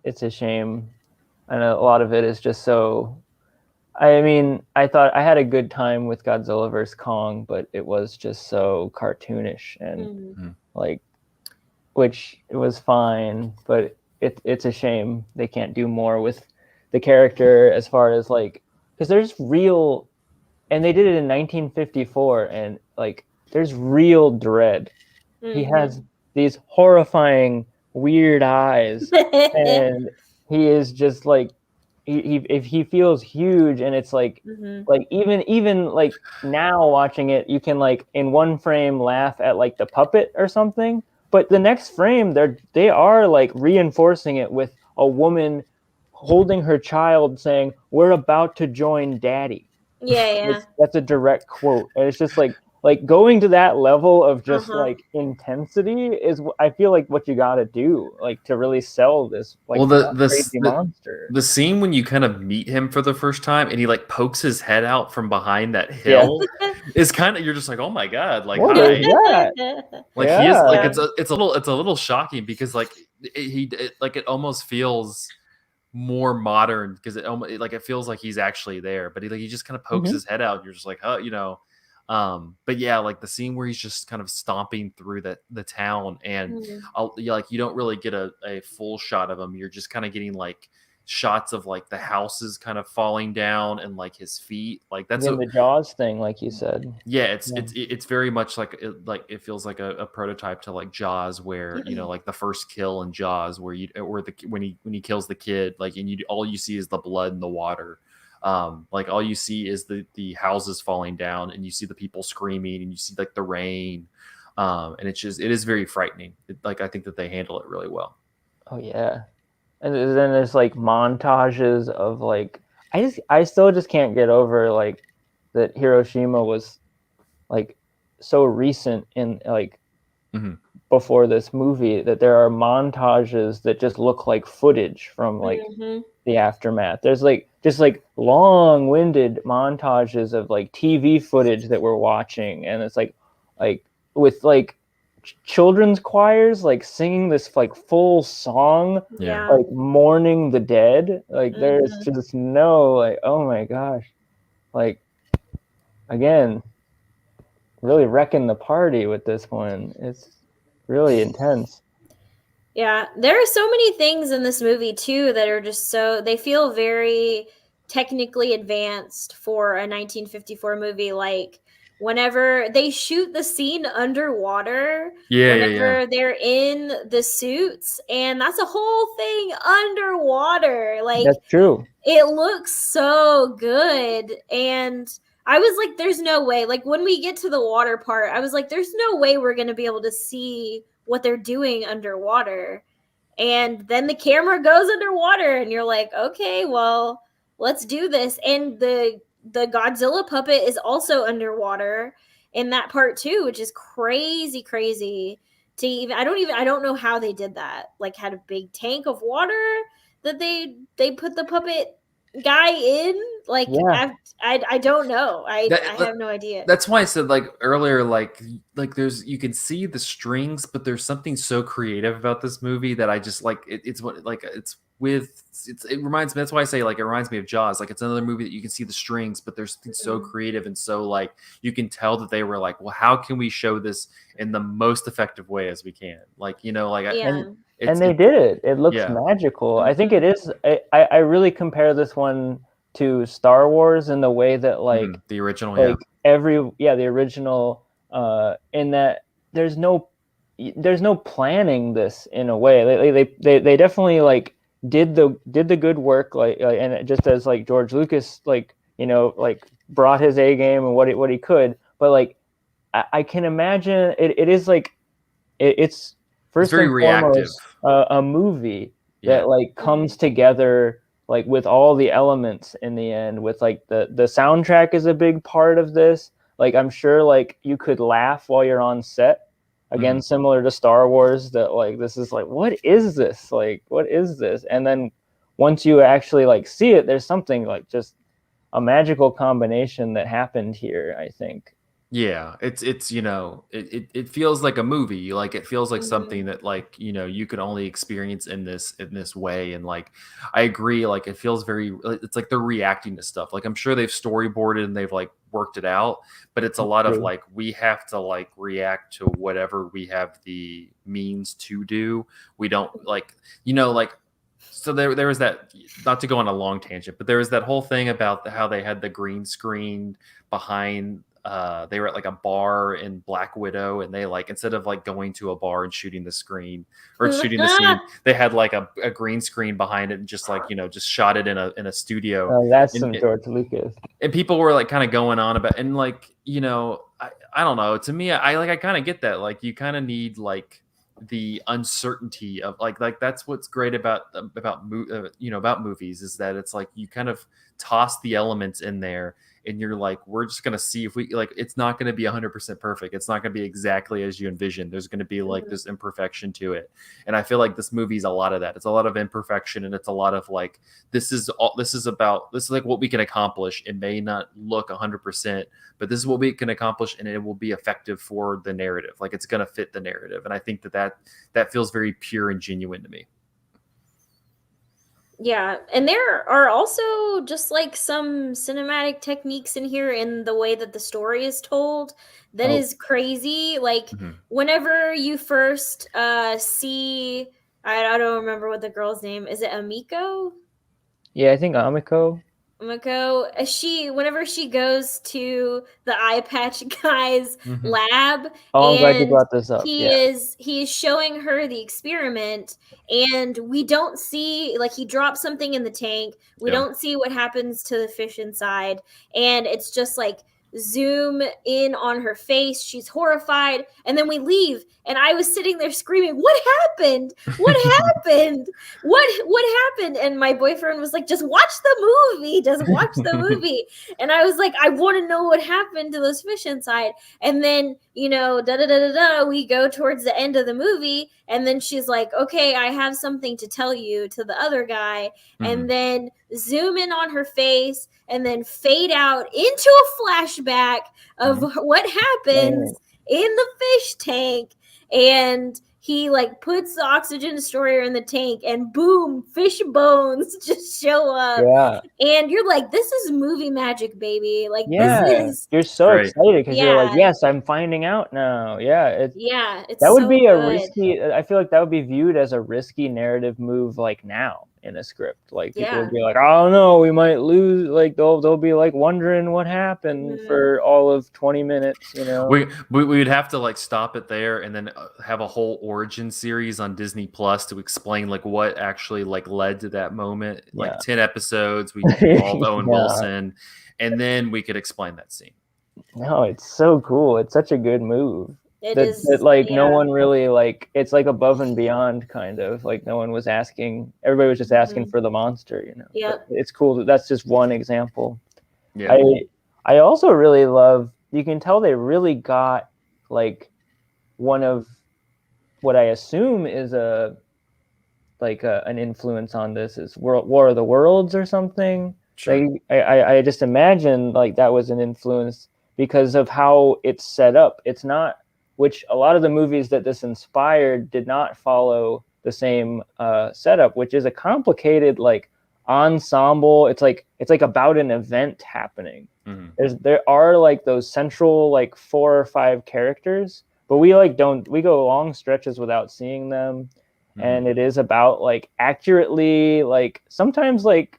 It's a shame. And a lot of it is just so, I mean, I thought I had a good time with Godzilla vs. Kong, but it was just so cartoonish and like, which it was fine, but it's a shame they can't do more with the character as far as like, because there's real, and they did it in 1954, and like there's real dread. He has these horrifying weird eyes, and he is just like he feels huge, and it's like like even like now watching it, you can like in one frame laugh at like the puppet or something, but the next frame they are like reinforcing it with a woman holding her child saying, "We're about to join daddy." Yeah. That's a direct quote, and it's just like going to that level of just like intensity is, I feel like, what you got to do, like, to really sell this like crazy monster. The scene when you kind of meet him for the first time and he like pokes his head out from behind that hill is kind of, you're just like, oh my god, like what is that? Like he is like it's a little shocking because like it almost feels more modern because it feels like he's actually there, but he just kind of pokes his head out and you're just like, oh, but yeah, like the scene where he's just kind of stomping through the town and you don't really get a full shot of him. You're just kind of getting like shots of like the houses kind of falling down and like his feet, like that's the Jaws thing, like you said. It's very much like it feels like a prototype to like Jaws, where like the first kill in Jaws where when he kills the kid, like, and all you see is the blood and the water. Like all you see is the houses falling down and you see the people screaming and you see like the rain. And it is very frightening. Like I think that they handle it really well. Oh yeah. And then there's like montages of like, I still just can't get over like that Hiroshima was like so recent in like before this movie, that there are montages that just look like footage from like the aftermath. There's like just like long-winded montages of like TV footage that we're watching, and it's like with like children's choirs like singing this like full song, like mourning the dead. Like there's just no like, oh my gosh, like again, really wrecking the party with this one. It's really intense. Yeah, there are so many things in this movie too that are just they feel very technically advanced for a 1954 movie. Like whenever they shoot the scene underwater, whenever they're in the suits, and that's a whole thing underwater. Like that's true. It looks so good, and I was like, there's no way. Like when we get to the water part, I was like, there's no way we're going to be able to see what they're doing underwater. And then the camera goes underwater and you're like, okay, well, let's do this. And the Godzilla puppet is also underwater in that part too, which is crazy to even, I don't know how they did that. Like had a big tank of water that they put the puppet guy in, like I don't know. I have no idea. That's why I said like earlier, like there's, you can see the strings, but there's something so creative about this movie that I just like it reminds me, that's why I say like it reminds me of Jaws. Like it's another movie that you can see the strings, but there's something so creative and so like you can tell that they were like, well, how can we show this in the most effective way as we can? Like, and they did it. It looks magical. I think it is. I really compare this one to Star Wars in the way that like the original, like the original. In that there's no planning this in a way. They definitely like did the good work, like and just as like George Lucas like like brought his A game and what he could, but like I can imagine it is like it's first very and reactive. foremost a movie that like comes together like with all the elements in the end, with like the soundtrack is a big part of this. Like I'm sure like you could laugh while you're on set. Again, similar to Star Wars, that like this is like, what is this? Like, what is this? And then once you actually like see it, there's something like just a magical combination that happened here, I think. Yeah, it's you know, it feels like a movie. Like it feels like something that like, you know, you could only experience in this way. And like I agree, like it feels very, it's like they're reacting to stuff. Like I'm sure they've storyboarded and they've like worked it out, but it's a lot of like we have to like react to whatever we have the means to do. We don't like, you know, like so there was that, not to go on a long tangent, but there was that whole thing about how they had the green screen behind, they were at like a bar in Black Widow, and they like, instead of like going to a bar and shooting the screen or shooting the scene, they had like a green screen behind it and just like, you know, just shot it in a studio. Oh, that's some George Lucas. And people were like kind of going on about, and like, you know, I don't know, to me, I kind of get that, like you kind of need like the uncertainty of like that's what's great about you know, about movies, is that it's like you kind of toss the elements in there and you're like, we're just going to see if we like, it's not going to be 100% perfect. It's not going to be exactly as you envision. There's going to be like this imperfection to it. And I feel like this movie's a lot of that. It's a lot of imperfection, and it's a lot of like, this is like what we can accomplish. It may not look 100%, but this is what we can accomplish, and it will be effective for the narrative. Like it's going to fit the narrative. And I think that feels very pure and genuine to me. Yeah, and there are also just like some cinematic techniques in here in the way that the story is told that is crazy. Like whenever you first see, I don't remember what the girl's name is. It Amiko? Yeah, I think Amiko. Whenever she goes to the eye patch guy's lab, I'm glad you and brought this up. he is showing her the experiment, and we don't see, like, he drops something in the tank. We don't see what happens to the fish inside, and it's just like zoom in on her face. She's horrified, and then we leave, and I was sitting there screaming, what happened? What happened? What happened? And my boyfriend was like, just watch the movie. And I was like, I want to know what happened to those fish inside. And then, you know, we go towards the end of the movie, and then she's like, okay, I have something to tell you, to the other guy. And then zoom in on her face, and then fade out into a flashback of what happens in the fish tank. And he like puts the oxygen destroyer in the tank, and boom, fish bones just show up. Yeah. And you're like, this is movie magic, baby. Like, this is, you're so excited because you're like, yes, I'm finding out now. It's that would be a risky, I feel like that would be viewed as a risky narrative move, like now in a script. Like people would be like, oh no, we might lose, like they'll be like wondering what happened for all of 20 minutes, you know. We would have to like stop it there and then have a whole origin series on Disney Plus to explain like what actually like led to that moment. Like 10 episodes, we involved Owen Wilson, and then we could explain that scene. No, it's so cool. It's such a good move. No one really, like, it's like above and beyond, kind of like no one was asking, everybody was just asking for the monster, you know. It's cool. That's just one example. I also really love, you can tell they really got like one of what I assume is an influence on this is War of the Worlds or something. Sure. Like, I just imagine like that was an influence because of how it's set up. It's not, which a lot of the movies that this inspired did not follow the same setup, which is a complicated like ensemble. It's like about an event happening. There are like those central like 4 or 5 characters, but we go long stretches without seeing them. And it is about like accurately, like sometimes like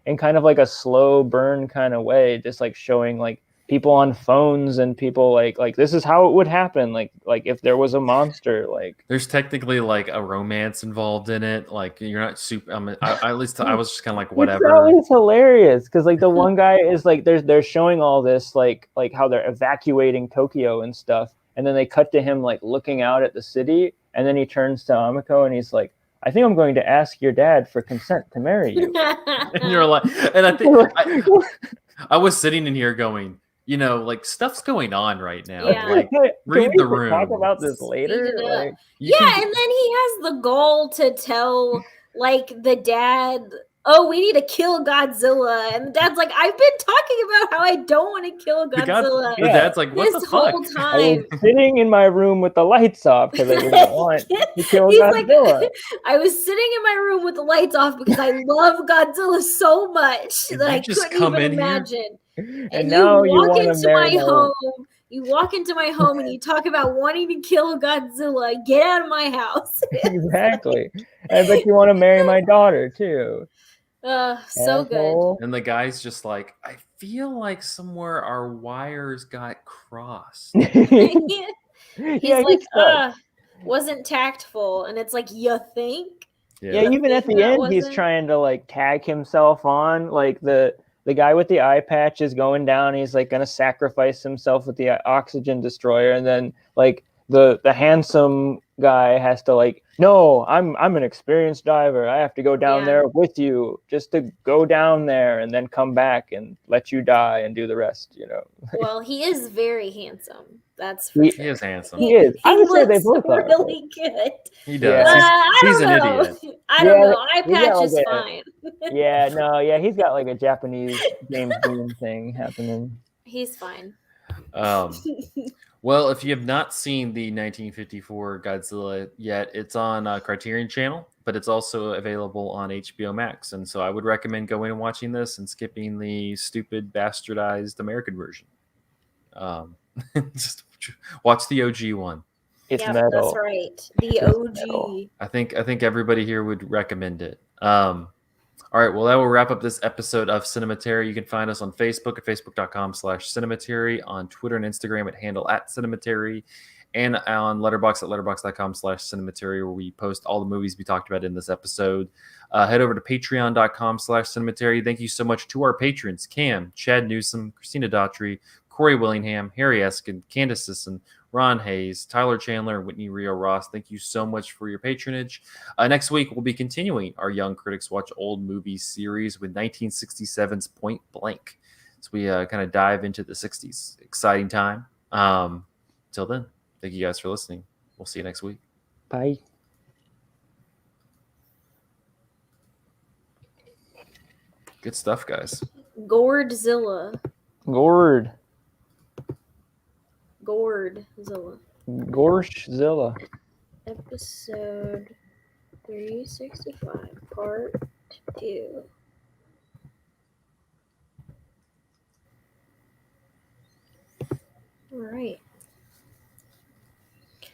in kind of like a slow burn kind of way, just like showing like people on phones and people like this is how it would happen. Like if there was a monster, like there's technically like a romance involved in it. Like you're not super. I at least I was just kind of like whatever. That was hilarious because like the one guy is like they're showing all this like how they're evacuating Tokyo and stuff, and then they cut to him like looking out at the city, and then he turns to Amiko and he's like, I think I'm going to ask your dad for consent to marry you. And you're like, and I think I was sitting in here going, you know, like stuff's going on right now. Yeah. Like read the room. Talk about this later. Like, yeah, and then he has the goal to tell like the dad, oh, we need to kill Godzilla, and the dad's like, I've been talking about how I don't want to kill Godzilla. The dad's like, what this the fuck? whole time. I was sitting in my room with the lights off because I didn't want to kill Godzilla. Like, I was sitting in my room with the lights off because I love Godzilla so much that I couldn't even imagine. And now you walk into my home. You walk into my home and you talk about wanting to kill Godzilla. Get out of my house. Exactly. I bet you want to marry my daughter too. So good. And the guy's just like, I feel like somewhere our wires got crossed. He's like, wasn't tactful. And it's like, you think? Yeah, even at the end, he's trying to like tag himself on. Like the guy with the eye patch is going down. He's like going to sacrifice himself with the oxygen destroyer. And then like the handsome guy has to like, no, I'm an experienced diver. I have to go down there with you just to go down there and then come back and let you die and do the rest, you know. Well, he is very handsome. That's for sure. He is handsome. He is. I would say they both are. Really good. He does. He's an idiot. I don't know. Eye patch is fine. He's got like a Japanese James Dean thing happening. He's fine. Well, if you have not seen the 1954 Godzilla yet, it's on Criterion Channel, but it's also available on HBO Max. And so I would recommend going and watching this and skipping the stupid bastardized American version. Just watch the OG one. It's metal. That's right. The OG. I think everybody here would recommend it. All right, well, that will wrap up this episode of Cinematary. You can find us on Facebook at facebook.com/Cinematary, on Twitter and Instagram at handle @Cinematary, and on Letterboxd at letterboxd.com/Cinematary, where we post all the movies we talked about in this episode. Head over to patreon.com/Cinematary. Thank you so much to our patrons, Cam, Chad Newsom, Christina Daughtry, Corey Willingham, Harry Eskin, Candace Sisson, Ron Hayes, Tyler Chandler, and Whitney Rio Ross. Thank you so much for your patronage. Next week, we'll be continuing our Young Critics Watch Old Movies series with 1967's Point Blank. So we kind of dive into the 60s. Exciting time. Till then, thank you guys for listening. We'll see you next week. Bye. Good stuff, guys. Gourdzilla. Gorshzilla. Episode 365, Part 2. All right.